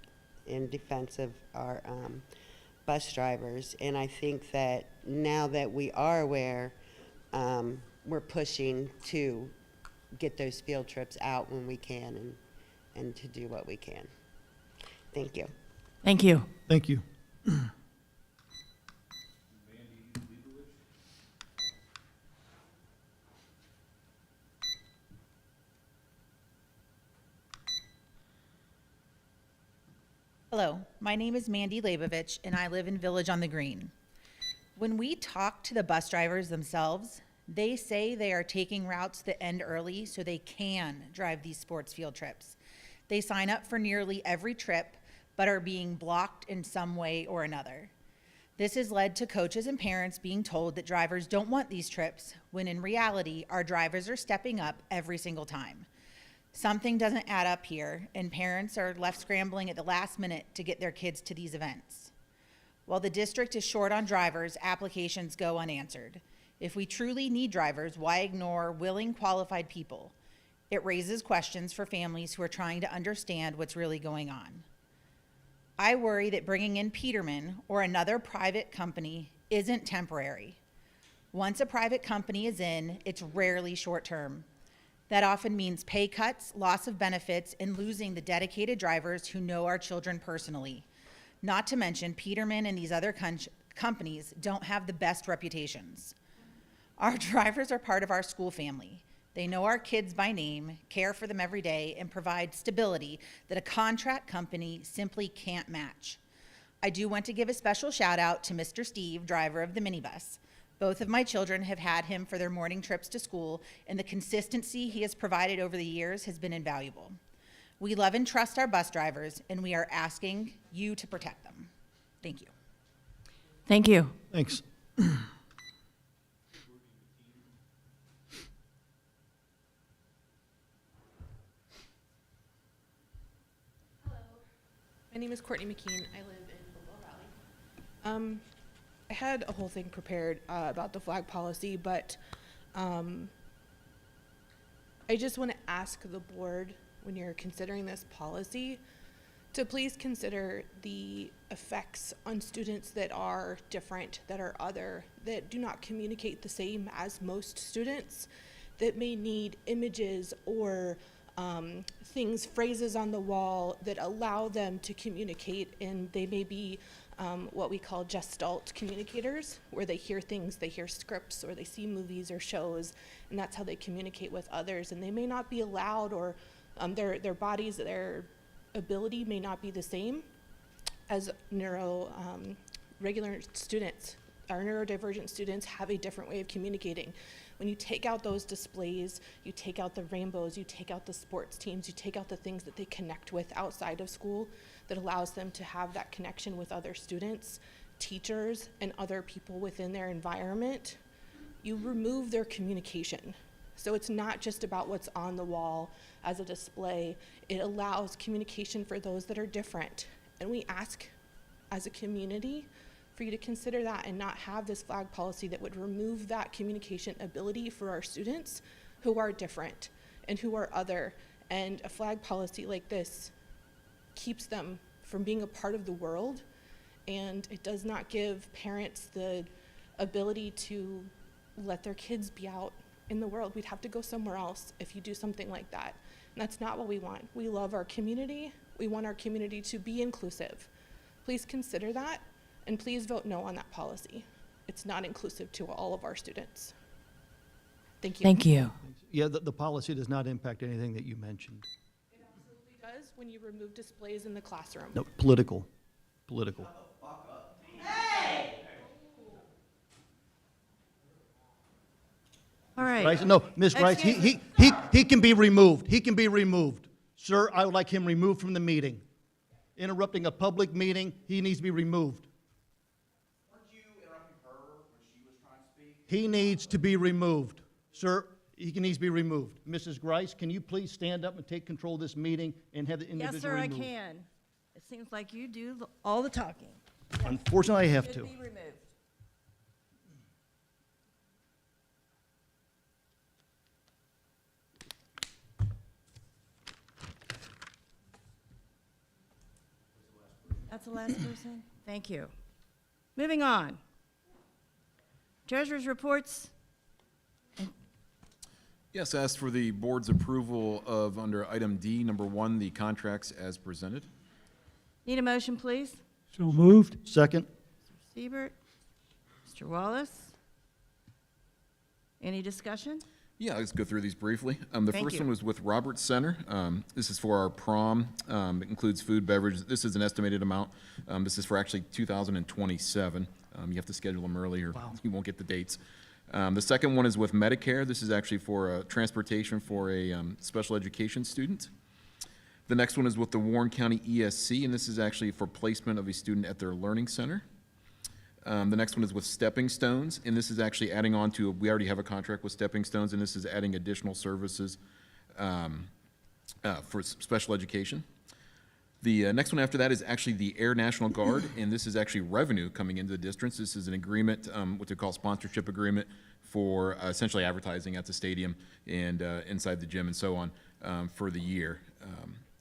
in defense of our bus drivers. And I think that now that we are aware, we're pushing to get those field trips out when we can and to do what we can. Thank you. Thank you. Thank you. Hello, my name is Mandy Leibovich, and I live in Village on the Green. When we talk to the bus drivers themselves, they say they are taking routes that end early so they can drive these sports field trips. They sign up for nearly every trip, but are being blocked in some way or another. This has led to coaches and parents being told that drivers don't want these trips, when in reality, our drivers are stepping up every single time. Something doesn't add up here, and parents are left scrambling at the last minute to get their kids to these events. While the district is short on drivers, applications go unanswered. If we truly need drivers, why ignore willing, qualified people? It raises questions for families who are trying to understand what's really going on. I worry that bringing in Peterman or another private company isn't temporary. Once a private company is in, it's rarely short-term. That often means pay cuts, loss of benefits, and losing the dedicated drivers who know our children personally. Not to mention, Peterman and these other companies don't have the best reputations. Our drivers are part of our school family. They know our kids by name, care for them every day, and provide stability that a contract company simply can't match. I do want to give a special shout out to Mr. Steve, driver of the minibus. Both of my children have had him for their morning trips to school, and the consistency he has provided over the years has been invaluable. We love and trust our bus drivers, and we are asking you to protect them. Thank you. Thank you. Thanks. My name is Courtney McKean. I live in Hopewell Valley. I had a whole thing prepared about the flag policy, but I just want to ask the board, when you're considering this policy, to please consider the effects on students that are different, that are other, that do not communicate the same as most students, that may need images or things, phrases on the wall that allow them to communicate, and they may be what we call gestalt communicators, where they hear things, they hear scripts, or they see movies or shows, and that's how they communicate with others. And they may not be allowed, or their bodies, their ability may not be the same as regular students. Our neurodivergent students have a different way of communicating. When you take out those displays, you take out the rainbows, you take out the sports teams, you take out the things that they connect with outside of school that allows them to have that connection with other students, teachers, and other people within their environment, you remove their communication. So it's not just about what's on the wall as a display. It allows communication for those that are different. And we ask, as a community, for you to consider that and not have this flag policy that would remove that communication ability for our students who are different and who are other. And a flag policy like this keeps them from being a part of the world, and it does not give parents the ability to let their kids be out in the world. We'd have to go somewhere else if you do something like that. And that's not what we want. We love our community. We want our community to be inclusive. Please consider that. And please vote no on that policy. It's not inclusive to all of our students. Thank you. Thank you. Yeah, the policy does not impact anything that you mentioned. It absolutely does when you remove displays in the classroom. No, political. Political. All right. Rice, no, Ms. Rice, he can be removed. He can be removed. Sir, I would like him removed from the meeting. Interrupting a public meeting, he needs to be removed. He needs to be removed. Sir, he needs to be removed. Mrs. Grice, can you please stand up and take control of this meeting and have the individual Yes, sir, removed? I can. It seems like you do all the talking. Unfortunately, I have to. Should be removed. That's the last person? Thank you. Moving on. Treasurer's reports. Yes, ask for the board's approval of, under item D, number 1, the contracts as presented. Need a motion, please? So moved. Second. Siebert, Mr. Wallace. Any discussion? Yeah, let's go through these briefly. The Thank first you. one was with Roberts Center. This is for our prom. It includes food, beverage. This is an estimated amount. This is for actually 2027. You have to schedule them early or you won't get the dates. The second one is with Medicare. This is actually for transportation for a special education student. The next one is with the Warren County ESC, and this is actually for placement of a student at their learning center. The next one is with Stepping Stones, and this is actually adding on to, we already have a contract with Stepping Stones, and this is adding additional services for special education. The next one after that is actually the Air National Guard, and this is actually revenue coming into the districts. This is an agreement, what they call sponsorship agreement for essentially advertising at the stadium and inside the gym and so on for the year.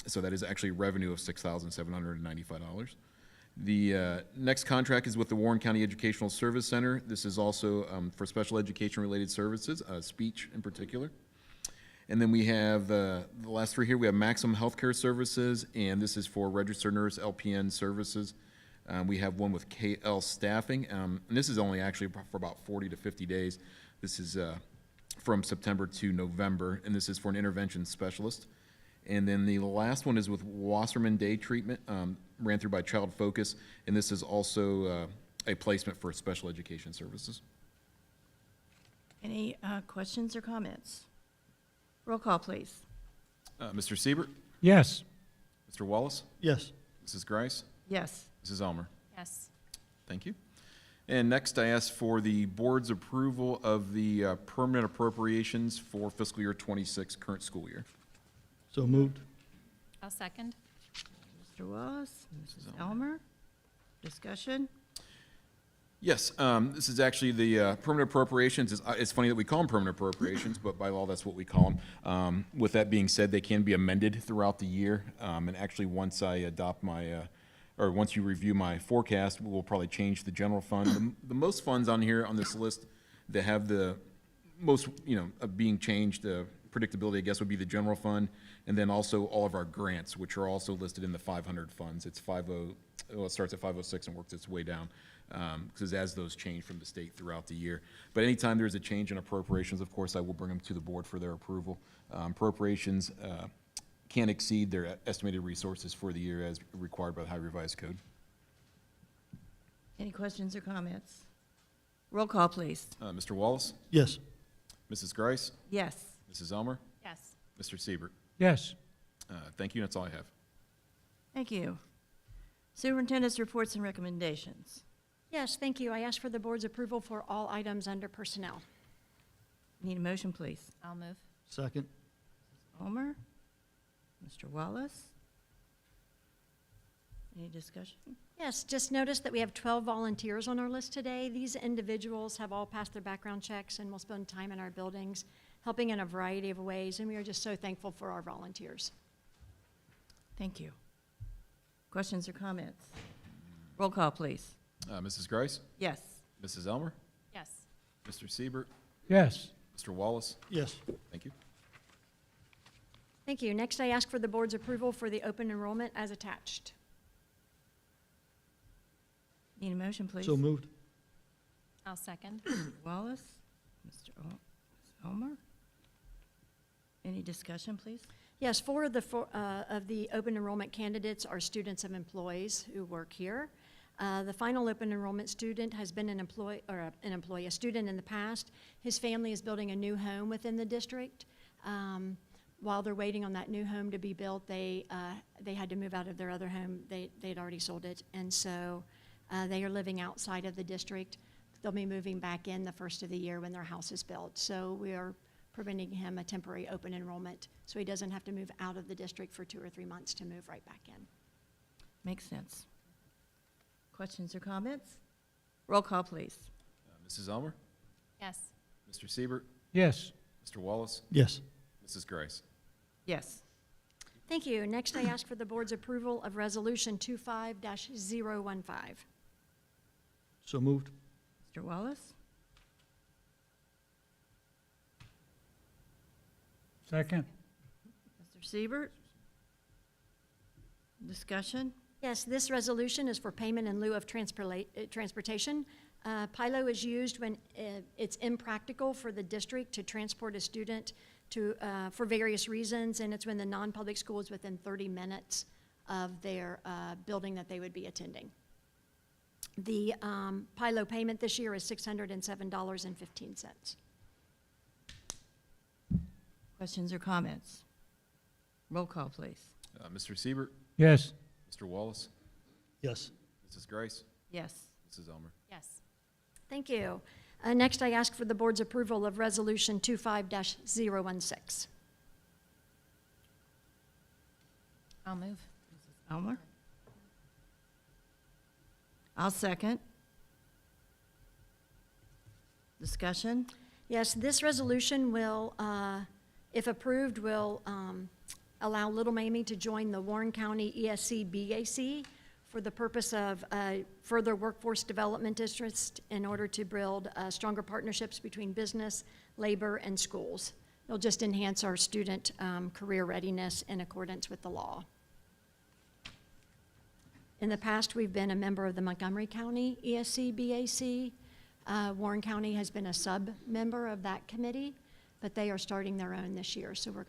So that is actually revenue of $6,795. The next contract is with the Warren County Educational Service Center. This is also for special education-related services, speech in particular. And then we have the last three here. We have Maximum Healthcare Services, and this is for registered nurse LPN services. We have one with KL Staffing, and this is only actually for about 40 to 50 days. This is from September to November, and this is for an intervention specialist. And then the last one is with Wasserman Day Treatment, ran through by Child Focus, and this is also a placement for special education services. Any questions or comments? Roll call, please. Mr. Siebert, Yes. Mr. Wallace, Yes. Mrs. Grice, Yes. Mrs. Elmer. Yes. Thank you. And next, I ask for the board's approval of the permanent appropriations for fiscal year 26, current school year. So moved. I'll second. Mr. Wallace, Mrs. Elmer. Discussion? Yes, this is actually the permanent appropriations. It's funny that we call them permanent appropriations, but by law, that's what we call them. With that being said, they can be amended throughout the year. And actually, once I adopt my, or once you review my forecast, we will probably change the general fund. The most funds on here on this list that have the most, of being changed, predictability, I guess, would be the general fund, and then also all of our grants, which are also listed in the 500 funds. It's it starts at 506 and works its way down, because as those change from the state throughout the year. But anytime there's a change in appropriations, of course, I will bring them to the board for their approval. Appropriations can't exceed their estimated resources for the year as required by the High Revised Code. Any questions or comments? Roll call, please. Mr. Wallace, Yes. Mrs. Grice, Yes. Mrs. Elmer, Yes. Mr. Siebert. Yes. Thank you, that's all I have. Thank you. Superintendent's reports and recommendations. Yes, thank you. I ask for the board's approval for all items under personnel. Need a motion, please. I'll move. Second. Elmer, Mr. Wallace. Any discussion? Yes, just notice that we have 12 volunteers on our list today. These individuals have all passed their background checks and will spend time in our buildings, helping in a variety of ways, and we are just so thankful for our volunteers. Thank you. Questions or comments? Roll call, please. Mrs. Grice, Yes. Mrs. Elmer, Yes. Mr. Siebert, Yes. Mr. Wallace. Yes. Thank you. Thank you. Next, I ask for the board's approval for the open enrollment as attached. Need a motion, please. So moved. I'll second. Mr. Wallace, Ms. Elmer. Any discussion, please? Yes, four of the open enrollment candidates are students of employees who work here. The final open enrollment student has been a student in the past. His family is building a new home within the district. While they're waiting on that new home to be built, they had to move out of their other home. They'd already sold it, and so they are living outside of the district. They'll be moving back in the first of the year when their house is built. So we are providing him a temporary open enrollment so he doesn't have to move out of the district for 2 or 3 months to move right back in. Makes sense. Questions or comments? Roll call, please. Mrs. Elmer, Yes. Mr. Siebert, Yes. Mr. Wallace, Yes. Mrs. Grice. Yes. Thank you. Next, I ask for the board's approval of Resolution 25-015. So moved. Mr. Wallace? Second. Mr. Siebert? Discussion? Yes, this resolution is for payment in lieu of transportation. PILO is used when it's impractical for the district to transport a student to, for various reasons, and it's when the non-public school is within 30 minutes of their building that they would be attending. The PILO payment this year is $607.15. Questions or comments? Roll call, please. Mr. Siebert, Yes. Mr. Wallace, Yes. Mrs. Grice, Yes. Mrs. Elmer. Yes. Thank you. Next, I ask for the board's approval of Resolution 25-016. I'll move. Mrs. Elmer? I'll second. Discussion? Yes, this resolution will, if approved, will allow Little Mamie to join the Warren County ESC-BAC for the purpose of further workforce development interest in order to build stronger partnerships between business, labor, and schools. It'll just enhance our student career readiness in accordance with the law. In the past, we've been a member of the Montgomery County ESC-BAC. Warren County has been a sub-member of that committee, but they are starting their own this year, so we're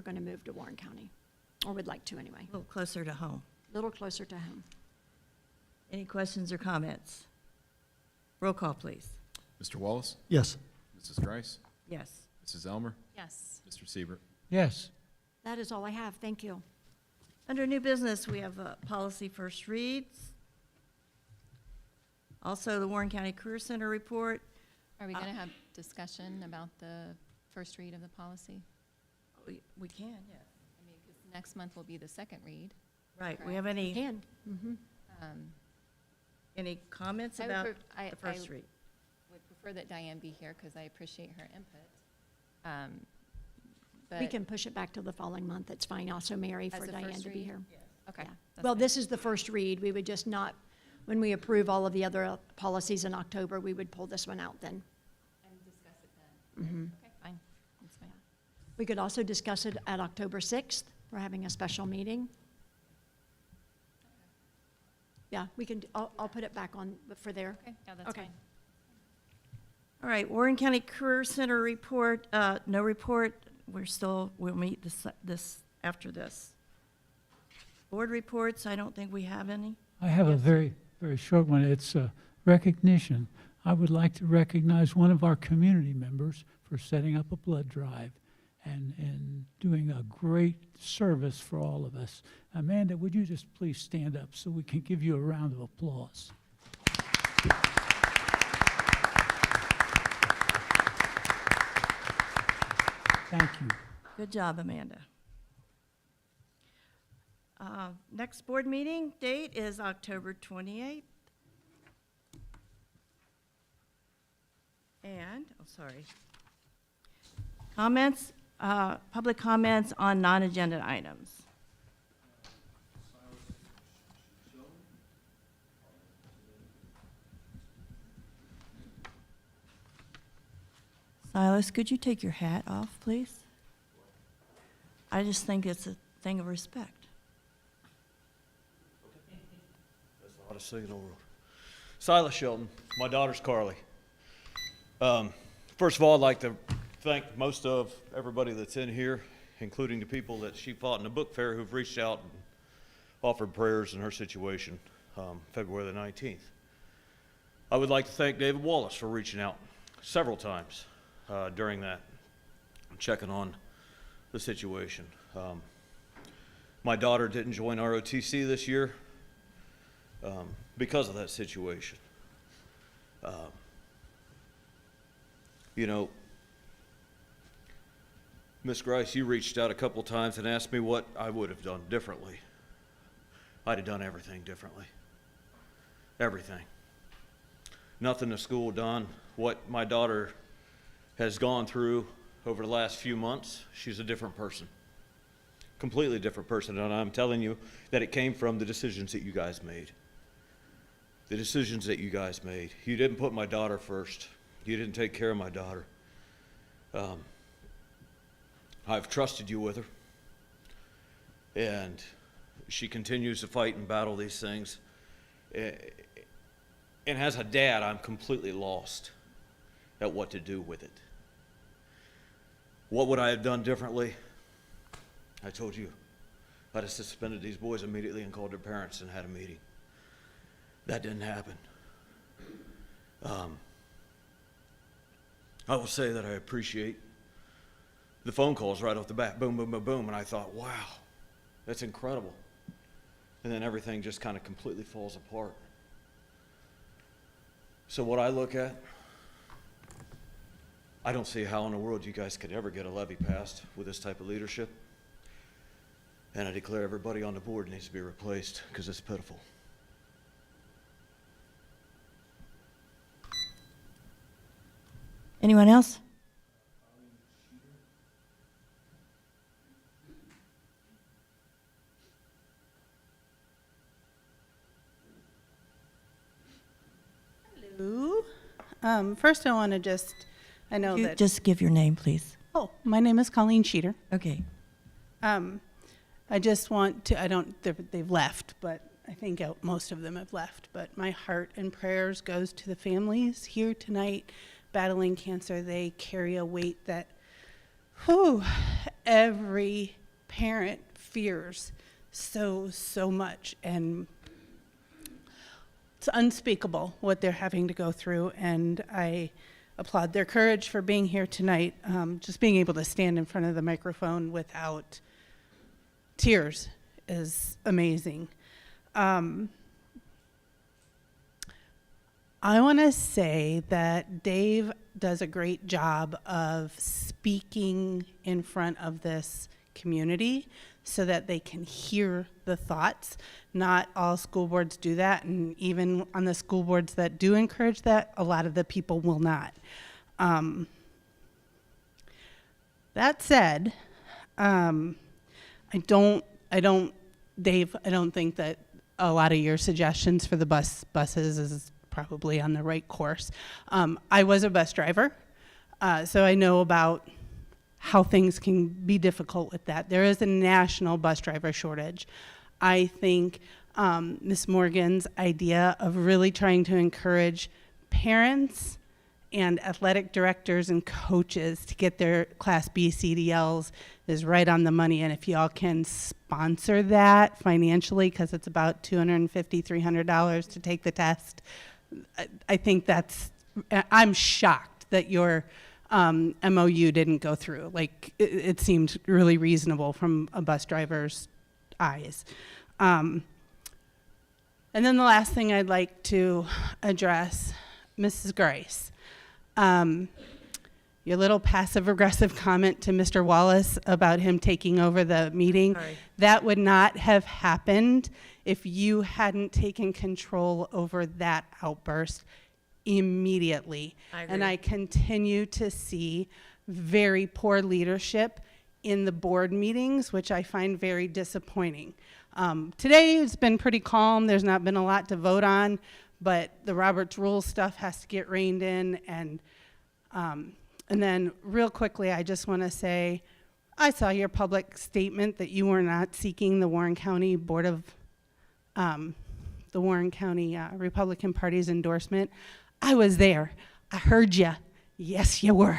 gonna move to Warren County, or would like to anyway. A little closer to home. A little closer to home. Any questions or comments? Roll call, please. Mr. Wallace, Yes. Mrs. Grice, Yes. Mrs. Elmer, Yes. Mr. Siebert. Yes. That is all I have. Thank you. Under new business, we have policy first reads. Also, the Warren County Career Center report. Are we going to have discussion about the first read of the policy? We can, yes. I mean, because next month will be the second read. Right, we have any Can. any comments I would about pref- I- the first I- read? Would prefer that Diane be here because I appreciate her input. We But- can push it back to the following month. It's fine also, Mary, As for the Diane first to be read? here. Okay. Yeah. that's Well, fine. this is the first read. We would just not, when we approve all of the other policies in October, we would pull this one out then. And discuss it then. Okay, fine. That's fine. We could also discuss it at October 6th. We're having a special meeting. Yeah, we can, I'll put it back on for there. Okay, yeah, that's Okay. fine. All right, Warren County Career Center report, no report. We'll meet this after this. Board reports, I don't think we have any. I have a very, very short one. It's recognition. I would like to recognize one of our community members for setting up a blood drive and doing a great service for all of us. Amanda, would you just please stand up so we can give you a round of applause? Thank you. Good job, Amanda. Next board meeting date is October 28th. And, sorry. Comments, public comments on non-agenda items. Silas, could you take your hat off, please? I just think it's a thing of respect. That's the hottest thing in the world. Silas Shelton, my daughter's Carly. First of all, I'd like to thank most of everybody that's in here, including the people that she fought in the book fair who've reached out and offered prayers in her situation, February the 19th. I would like to thank David Wallace for reaching out several times during that, checking on the situation. My daughter didn't join ROTC this year because of that situation. You know, Ms. Grice, you reached out a couple times and asked me what I would have done differently. I'd have done everything differently. Everything. Nothing the school done. What my daughter has gone through over the last few months, she's a different person. Completely different person, and I'm telling you that it came from the decisions that you guys made. the decisions that you guys made. You didn't put my daughter first. You didn't take care of my daughter. I've trusted you with her, and she continues to fight and battle these things. And as a dad, I'm completely lost at what to do with it. What would I have done differently? I told you. I'd have suspended these boys immediately and called their parents and had a meeting. That didn't happen. I will say that I appreciate the phone calls right off the bat, boom, boom, boom, boom, and I thought, wow, that's incredible. And then everything just kind of completely falls apart. So what I look at, I don't see how in the world you guys could ever get a levy passed with this type of leadership. And I declare everybody on the board needs to be replaced because it's pitiful. Anyone else? Hello. First, I want to I know that. Just give your name, please. Oh, my name is Colleen Sheeter. Okay. I just want to, they've left, but I think most of them have left. But my heart and prayers goes to the families here tonight battling cancer. They carry a weight that, every parent fears so much. And it's unspeakable what they're having to go through, and I applaud their courage for being here tonight. Just being able to stand in front of the microphone without tears is amazing. I want to say that Dave does a great job of speaking in front of this community so that they can hear the thoughts. Not all school boards do that, and even on the school boards that do encourage that, a lot of the people will not. That said, Dave, I don't think that a lot of your suggestions for the buses is probably on the right course. I was a bus driver, so I know about how things can be difficult with that. There is a national bus driver shortage. I think Ms. Morgan's idea of really trying to encourage parents and athletic directors and coaches to get their Class B CDLs is right on the money. And if y'all can sponsor that financially, because it's about $250, $300 to take the test, I think I'm shocked that your MOU didn't go through. Like, it seemed really reasonable from a bus driver's eyes. And then the last thing I'd like to address, Mrs. Grice. Your little passive-aggressive comment to Mr. Wallace about him taking over the meeting, that would not have happened if you hadn't taken control over that outburst immediately. And I continue to see very poor leadership in the board meetings, which I find very disappointing. Today it's been pretty calm. There's not been a lot to vote on, but the Roberts Rules stuff has to get reined in. And then real quickly, I just want to say, I saw your public statement that you were not seeking the Warren County Republican Party's endorsement. I was there. I heard you. Yes, you were.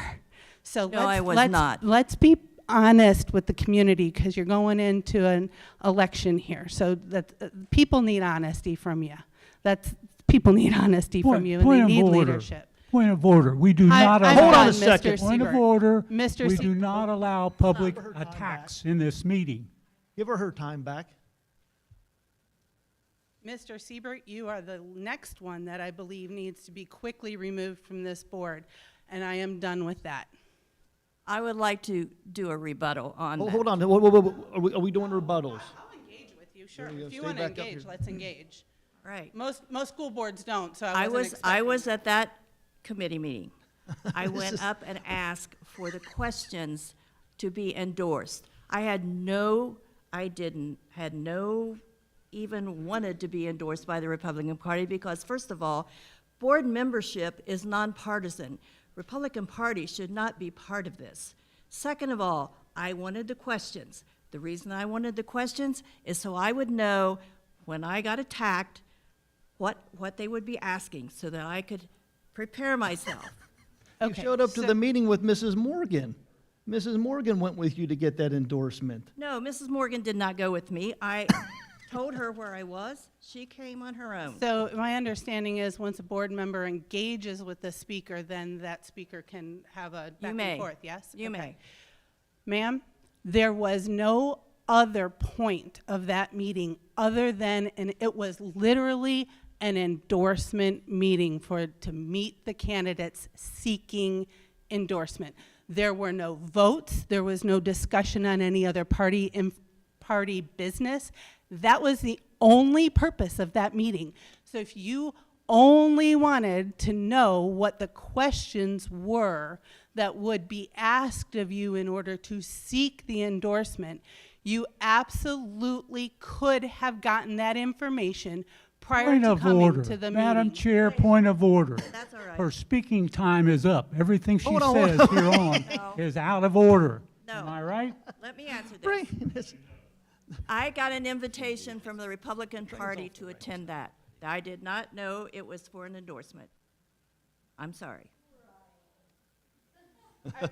So No, I was not. Let's be honest with the community, because you're going into an election here. So that people need honesty from you. People need honesty from you, and they need leadership. Point of order. We do not allow. Hold on a second. Point of order. Mr. We do not allow public attacks in this meeting. Give her time back. Mr. Siebert, you are the next one that I believe needs to be quickly removed from this board, and I am done with that. I would like to do a rebuttal on that. Hold on. Whoa. Are we doing rebuttals? I'll engage with you, sure. There you go. If you Stay want to back up engage, here. let's engage. Right. Most school boards don't, so I was expecting. at that committee meeting. I went up and asked for the questions to be endorsed. I had no even wanted to be endorsed by the Republican Party because, first of all, board membership is nonpartisan. Republican Party should not be part of this. Second of all, I wanted the questions. The reason I wanted the questions is so I would know when I got attacked what they would be asking so that I could prepare myself. You showed up to so- the meeting with Mrs. Morgan. Mrs. Morgan went with you to get that endorsement. No, Mrs. Morgan did not go with me. I told her where I was. She came on her own. So my understanding is once a board member engages with the speaker, then that speaker can have a back may. and forth, yes? You may. Ma'am, there was no other point of that meeting other than, and it was literally an endorsement meeting to meet the candidates seeking endorsement. There were no votes. There was no discussion on any other party business. That was the only purpose of that meeting. So if you only wanted to know what the questions were that would be asked of you in order to seek the endorsement, you absolutely could have gotten that information prior Point to of coming order. to the Madam meeting. Chair, point of order. That's all right. Her speaking time is up. Everything she Hold on, says hold on. here on No. is out of order. No. Am I right? Let me answer this. Bring this. I got an invitation from the Republican Party to attend that. I did not know it was for an endorsement. I'm sorry. Are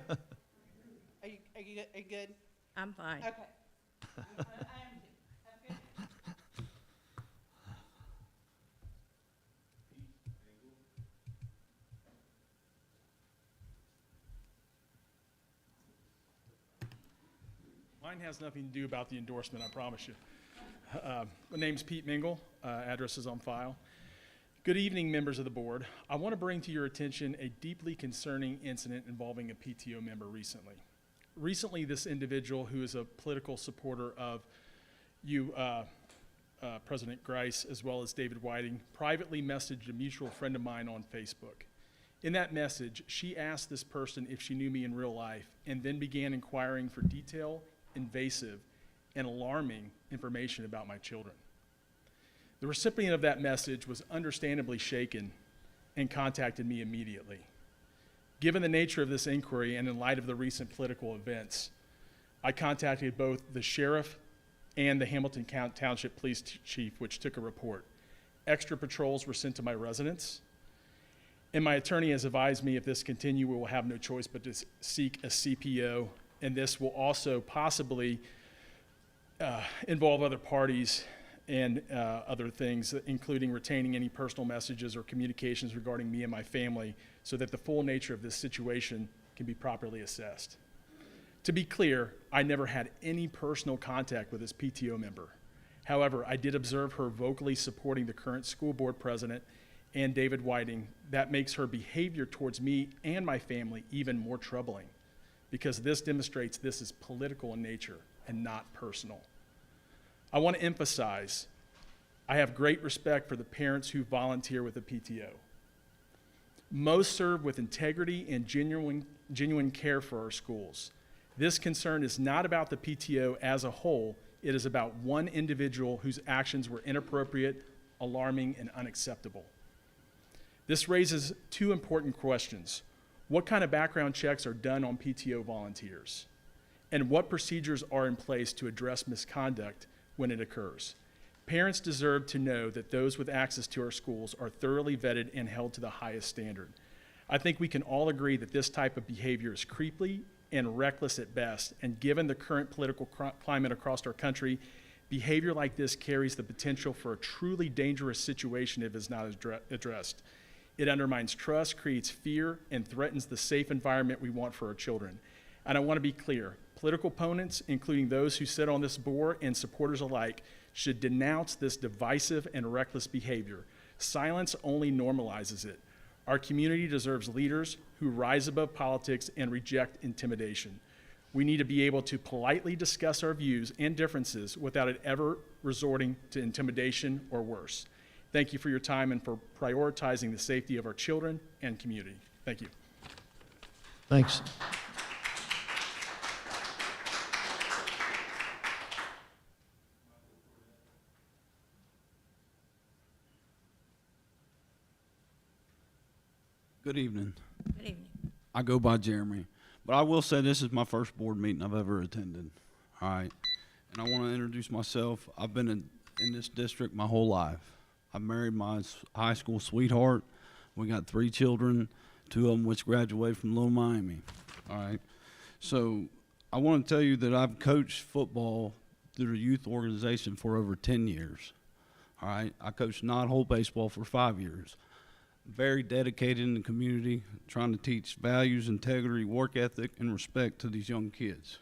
you good? I'm fine. Okay. Mine has nothing to do about the endorsement, I promise you. My name's Pete Mingle, address is on file. Good evening, members of the board. I want to bring to your attention a deeply concerning incident involving a PTO member recently. Recently, this individual, who is a political supporter of you, President Grice, as well as David Whiting, privately messaged a mutual friend of mine on Facebook. In that message, she asked this person if she knew me in real life and then began inquiring for detailed, invasive, and alarming information about my children. The recipient of that message was understandably shaken and contacted me immediately. Given the nature of this inquiry and in light of the recent political events, I contacted both the sheriff and the Hamilton Township Police Chief, which took a report. Extra patrols were sent to my residence, and my attorney has advised me if this continues, we will have no choice but to seek a CPO, and this will also possibly involve other parties and other things, including retaining any personal messages or communications regarding me and my family so that the full nature of this situation can be properly assessed. To be clear, I never had any personal contact with this PTO member. However, I did observe her vocally supporting the current school board president and David Whiting. That makes her behavior towards me and my family even more troubling because this demonstrates this is political in nature and not personal. I want to emphasize, I have great respect for the parents who volunteer with the PTO. Most serve with integrity and genuine care for our schools. This concern is not about the PTO as a whole, it is about one individual whose actions were inappropriate, alarming, and unacceptable. This raises two important questions. What kind of background checks are done on PTO volunteers? And what procedures are in place to address misconduct when it occurs? Parents deserve to know that those with access to our schools are thoroughly vetted and held to the highest standard. I think we can all agree that this type of behavior is creepy and reckless at best, and given the current political climate across our country, behavior like this carries the potential for a truly dangerous situation if it's not addressed. It undermines trust, creates fear, and threatens the safe environment we want for our children. And I want to be clear, political opponents, including those who sit on this board and supporters alike, should denounce this divisive and reckless behavior. Silence only normalizes it. Our community deserves leaders who rise above politics and reject intimidation. We need to be able to politely discuss our views and differences without it ever resorting to intimidation or worse. Thank you for your time and for prioritizing the safety of our children and community. Thank you. Thanks. Good evening. Good evening. I go by Jeremy, but I will say this is my first board meeting I've ever attended. All right, and I want to introduce myself. I've been in this district my whole life. I married my high school sweetheart. We got 3 children, 2 of them which graduated from Little Miami. All right, so I want to tell you that I've coached football through the youth organization for over 10 years. All right, I coached non-hole baseball for 5 years. Very dedicated in the community, trying to teach values, integrity, work ethic, and respect to these young kids.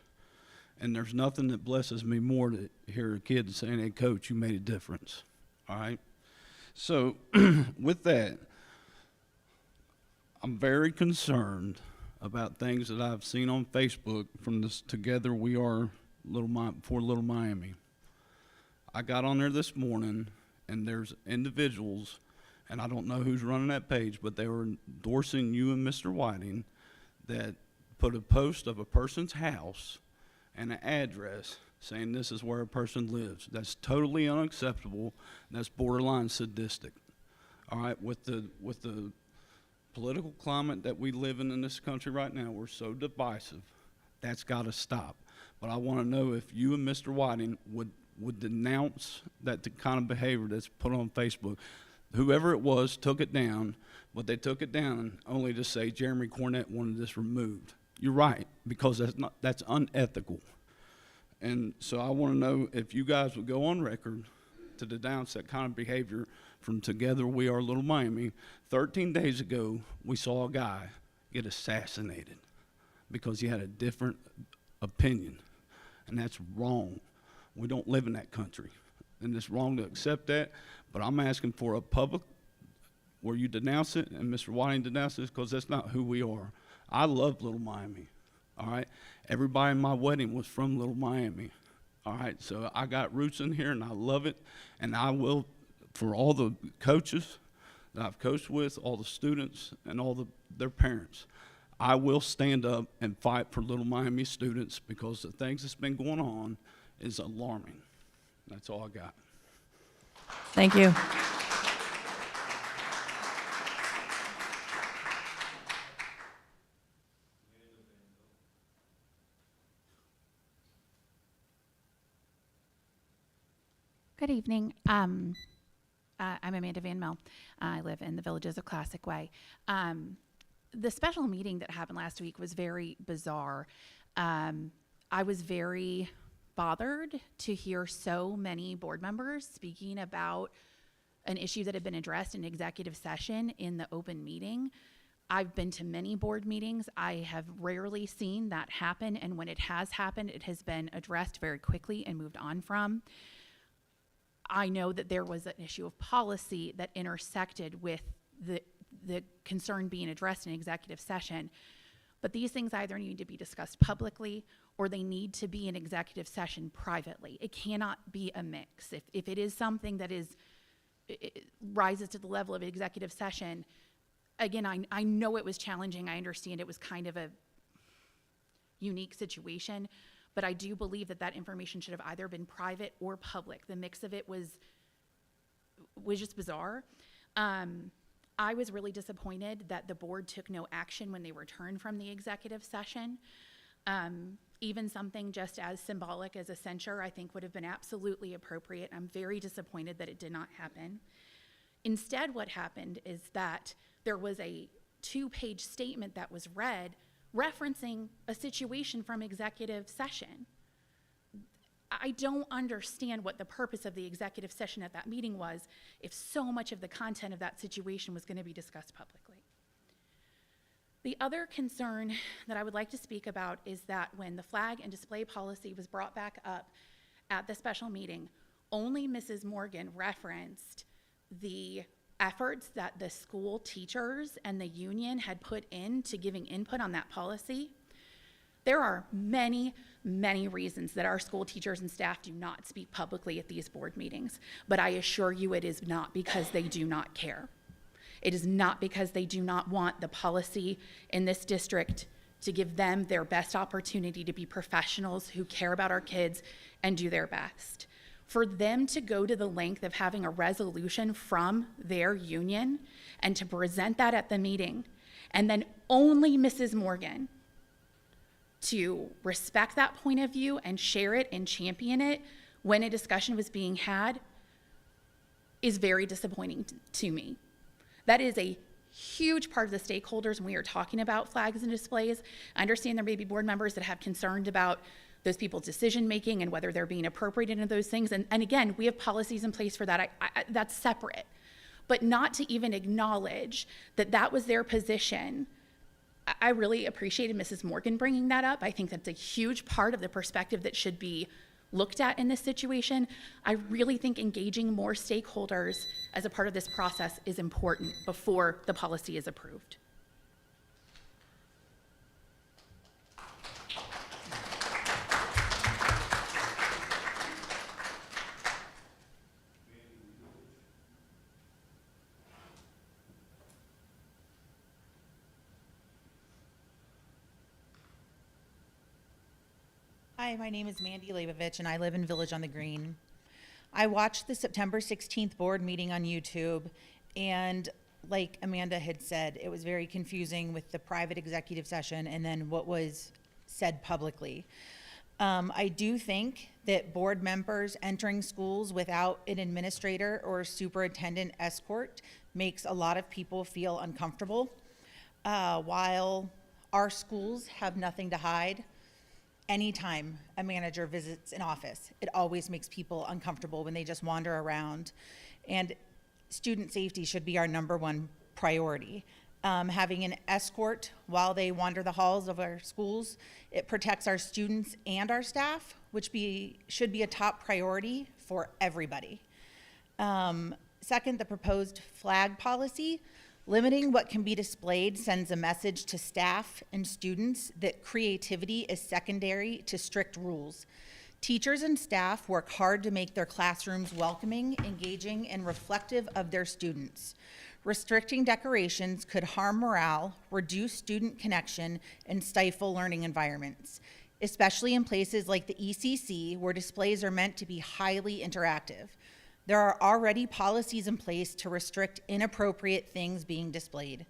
And there's nothing that blesses me more to hear a kid saying, hey, coach, you made a difference. All right? So with that, I'm very concerned about things that I've seen on Facebook from this Together We Are for Little Miami. I got on there this morning, and there's individuals, and I don't know who's running that page, but they were endorsing you and Mr. Whiting that put a post of a person's house and an address saying this is where a person lives. That's totally unacceptable. That's borderline sadistic. All right, with the political climate that we live in this country right now, we're so divisive. That's got to stop. But I want to know if you and Mr. Whiting would denounce that kind of behavior that's put on Facebook. Whoever it was took it down, but they took it down only to say Jeremy Cornett wanted this removed. You're right, because that's unethical. And so I want to know if you guys would go on record to denounce that kind of behavior from Together We Are Little Miami. 13 days ago, we saw a guy get assassinated because he had a different opinion, and that's wrong. We don't live in that country, and it's wrong to accept that, but I'm asking for a public where you denounce it, and Mr. Whiting denounces it, because that's not who we are. I love Little Miami, all right? Everybody in my wedding was from Little Miami, all right? So I got roots in here, and I love it, and I will, for all the coaches that I've coached with, all the students, and all their parents, I will stand up and fight for Little Miami students, because the things that's been going on is alarming. That's all I got. Thank you. Good evening. I'm Amanda Van Mel. I live in the Villages of Classic Way. The special meeting that happened last week was very bizarre. I was very bothered to hear so many board members speaking about an issue that had been addressed in executive session in the open meeting. I've been to many board meetings. I have rarely seen that happen, and when it has happened, it has been addressed very quickly and moved on from. I know that there was an issue of policy that intersected with the concern being addressed in executive session, but these things either need to be discussed publicly or they need to be in executive session privately. It cannot be a mix. If it is something that it rises to the level of executive session, again, I know it was challenging. I understand it was kind of a unique situation, but I do believe that information should have either been private or public. The mix of it was just bizarre. I was really disappointed that the board took no action when they returned from the executive session. Even something just as symbolic as a censure, I think, would have been absolutely appropriate. I'm very disappointed that it did not happen. Instead, what happened is that there was a 2-page statement that was read referencing a situation from executive session. I don't understand what the purpose of the executive session at that meeting was if so much of the content of that situation was going to be discussed publicly. The other concern that I would like to speak about is that when the flag and display policy was brought back up at the special meeting, only Mrs. Morgan referenced the efforts that the school teachers and the union had put into giving input on that policy. There are many, many reasons that our school teachers and staff do not speak publicly at these board meetings, but I assure you it is not because they do not care. It is not because they do not want the policy in this district to give them their best opportunity to be professionals who care about our kids and do their best. For them to go to the length of having a resolution from their union and to present that at the meeting and then only Mrs. Morgan to respect that point of view and share it and champion it when a discussion was being had is very disappointing to me. That is a huge part of the stakeholders when we are talking about flags and displays. I understand there may be board members that have concerns about those people's decision-making and whether they're being appropriated into those things. And again, we have policies in place for that. That's separate. But not to even acknowledge that that was their position. I really appreciated Mrs. Morgan bringing that up. I think that's a huge part of the perspective that should be looked at in this situation. I really think engaging more stakeholders as a part of this process is important before the policy is approved. Hi, my name is Mandy Leibovich, and I live in Village on the Green. I watched the September 16th board meeting on YouTube, and like Amanda had said, it was very confusing with the private executive session and then what was said publicly. I do think that board members entering schools without an administrator or superintendent escort makes a lot of people feel uncomfortable. While our schools have nothing to hide, anytime a manager visits an office, it always makes people uncomfortable when they just wander around. And student safety should be our #1 priority. Having an escort while they wander the halls of our schools, it protects our students and our staff, which should be a top priority for everybody. Second, the proposed flag policy. Limiting what can be displayed sends a message to staff and students that creativity is secondary to strict rules. Teachers and staff work hard to make their classrooms welcoming, engaging, and reflective of their students. Restricting decorations could harm morale, reduce student connection, and stifle learning environments, especially in places like the ECC, where displays are meant to be highly interactive. There are already policies in place to restrict inappropriate things being displayed.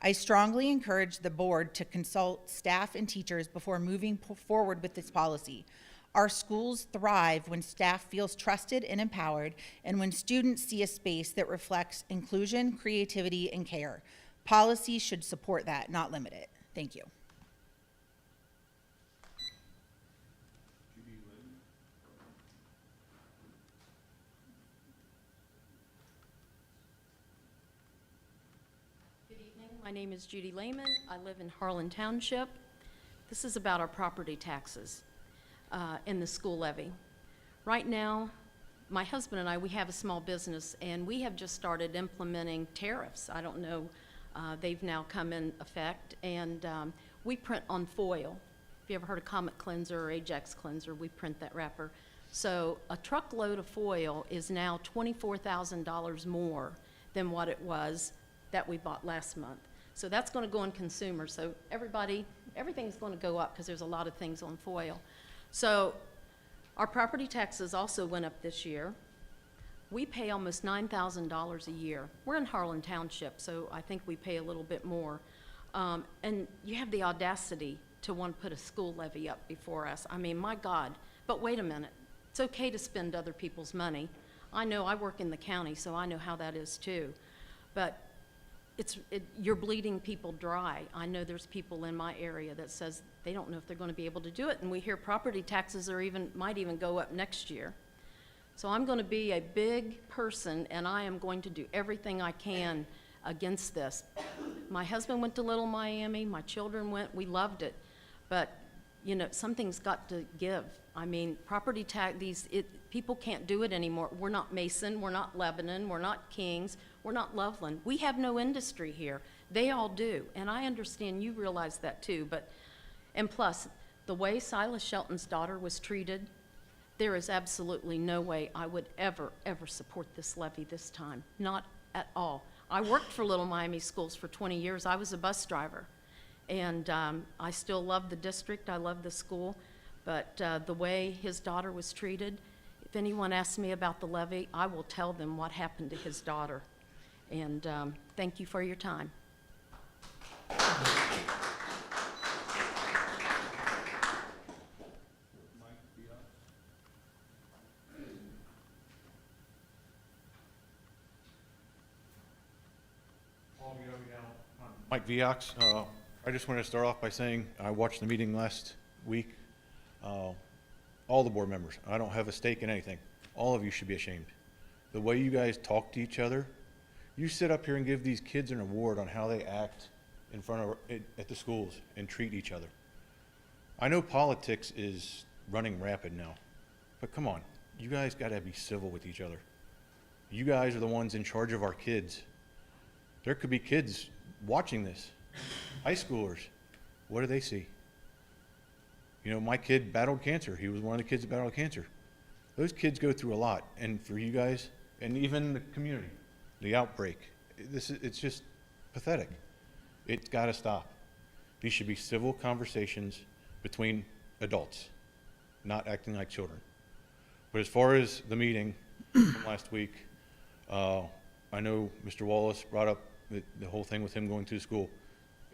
I strongly encourage the board to consult staff and teachers before moving forward with this policy. Our schools thrive when staff feels trusted and empowered, and when students see a space that reflects inclusion, creativity, and care. Policy should support that, not limit it. Thank you. My name is Judy Lehman. I live in Harlan Township. This is about our property taxes and the school levy. Right now, my husband and I, we have a small business, and we have just started implementing tariffs. I don't know, they've now come in effect, and we print on foil. If you ever heard of Comet Cleanser or Ajax Cleanser, we print that wrapper. So a truckload of foil is now $24,000 more than what it was that we bought last month. So that's going to go on consumer. So everything's going to go up because there's a lot of things on foil. So our property taxes also went up this year. We pay almost $9,000 a year. We're in Harlan Township, so I think we pay a little bit more. And you have the audacity to want to put a school levy up before us. I mean, my God. But wait a minute. It's okay to spend other people's money. I know I work in the county, so I know how that is too. But you're bleeding people dry. I know there's people in my area that says they don't know if they're going to be able to do it, and we hear property taxes might even go up next year. So I'm going to be a big person, and I am going to do everything I can against this. My husband went to Little Miami, my children went, we loved it, but you know, something's got to give. I mean, property tax, people can't do it anymore. We're not Mason, we're not Lebanon, we're not Kings, we're not Loveland. We have no industry here. They all do, and I understand you realize that too, and plus, the way Silas Shelton's daughter was treated, there is absolutely no way I would ever support this levy this time, not at all. I worked for Little Miami Schools for 20 years. I was a bus driver, and I still love the district, I love the school, but the way his daughter was treated, if anyone asks me about the levy, I will tell them what happened to his daughter. And thank you for your time. Mike Viox. I just want to start off by saying I watched the meeting last week. All the board members, I don't have a stake in anything. All of you should be ashamed. The way you guys talk to each other, you sit up here and give these kids an award on how they act in front of, at the schools and treat each other. I know politics is running rapid now, but come on, you guys got to be civil with each other. You guys are the ones in charge of our kids. There could be kids watching this, high schoolers. What do they see? You know, my kid battled cancer. He was one of the kids that battled cancer. Those kids go through a lot, and for you guys, and even the community, the outbreak, it's just pathetic. It's got to stop. These should be civil conversations between adults, not acting like children. But as far as the meeting from last week, I know Mr. Wallace brought up the whole thing with him going to the school,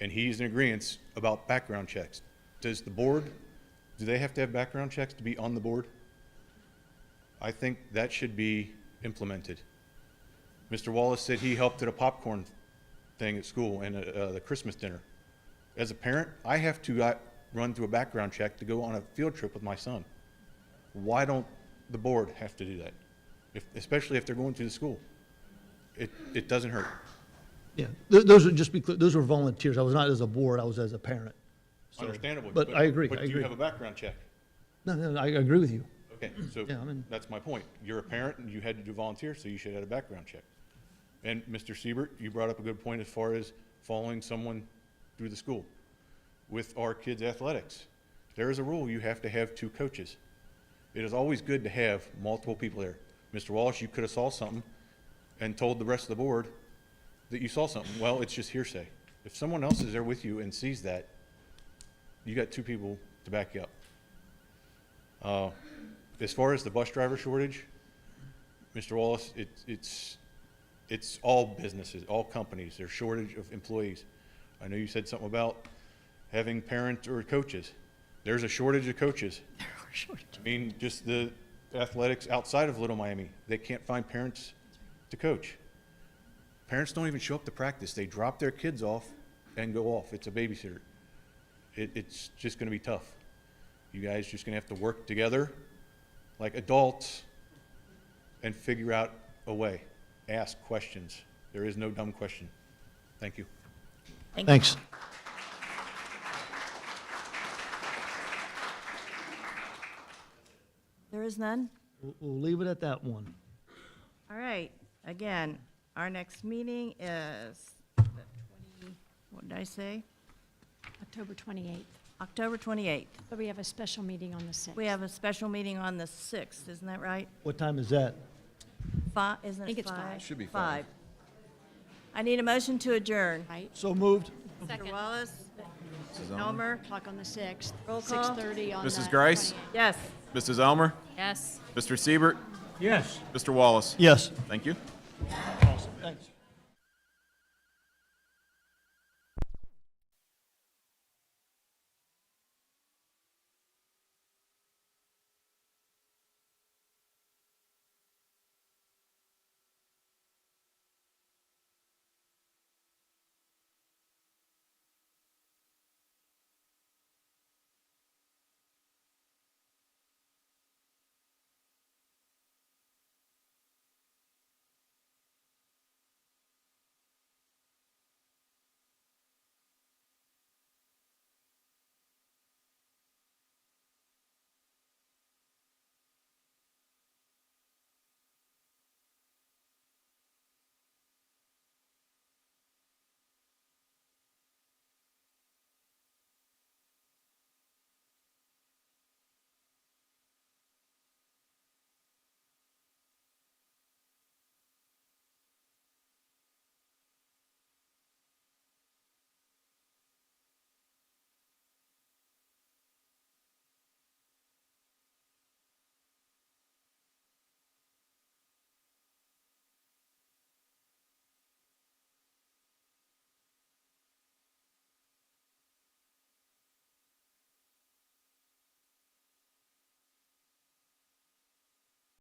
and he's in agreement about background checks. Does the board, do they have to have background checks to be on the board? I think that should be implemented. Mr. Wallace said he helped at a popcorn thing at school and the Christmas dinner. As a parent, I have to run through a background check to go on a field trip with my son. Why don't the board have to do that? Especially if they're going to the school. It doesn't hurt. Yeah, those are, just be clear, those were volunteers. I was not as a board, I was as a parent. So- Understandable. But I agree, But I do you agree. have a background check? No, I agree with you. Okay, so Yeah, I mean- that's my point. You're a parent and you had to do volunteer, so you should have had a background check. And Mr. Siebert, you brought up a good point as far as following someone through the school. With our kids' athletics, there is a rule, you have to have 2 coaches. It is always good to have multiple people there. Mr. Wallace, you could have saw something and told the rest of the board that you saw something. Well, it's just hearsay. If someone else is there with you and sees that, you got 2 people to back you up. As far as the bus driver shortage, Mr. Wallace, it's all businesses, all companies. There's shortage of employees. I know you said something about having parents or coaches. There's a shortage of coaches. I mean, just the athletics outside of Little Miami, they can't find parents to coach. Parents don't even show up to practice. They drop their kids off and go off. It's a babysitter. It's just going to be tough. You guys just going to have to work together like adults and figure out a way. Ask questions. There is no dumb question. Thank you. Thanks. There is none? We'll leave it at that one. All right, again, our next meeting is the 20, what did I say? October 28th. October 28th. But we have a special meeting on the 6th. We have a special meeting on the 6th, isn't that right? What time is that? Isn't it I think it's 5? 5. Should be 5. I need a motion to adjourn. Right? So moved. Mr. Wallace? Mrs. Elmer? Elmer? Clock on the 6th. Roll call. 6:30 on the Mrs. Grice? 28th. Yes. Mrs. Elmer? Yes. Mr. Siebert? Yes. Mr. Wallace? Yes. Thank you. Awesome, thanks.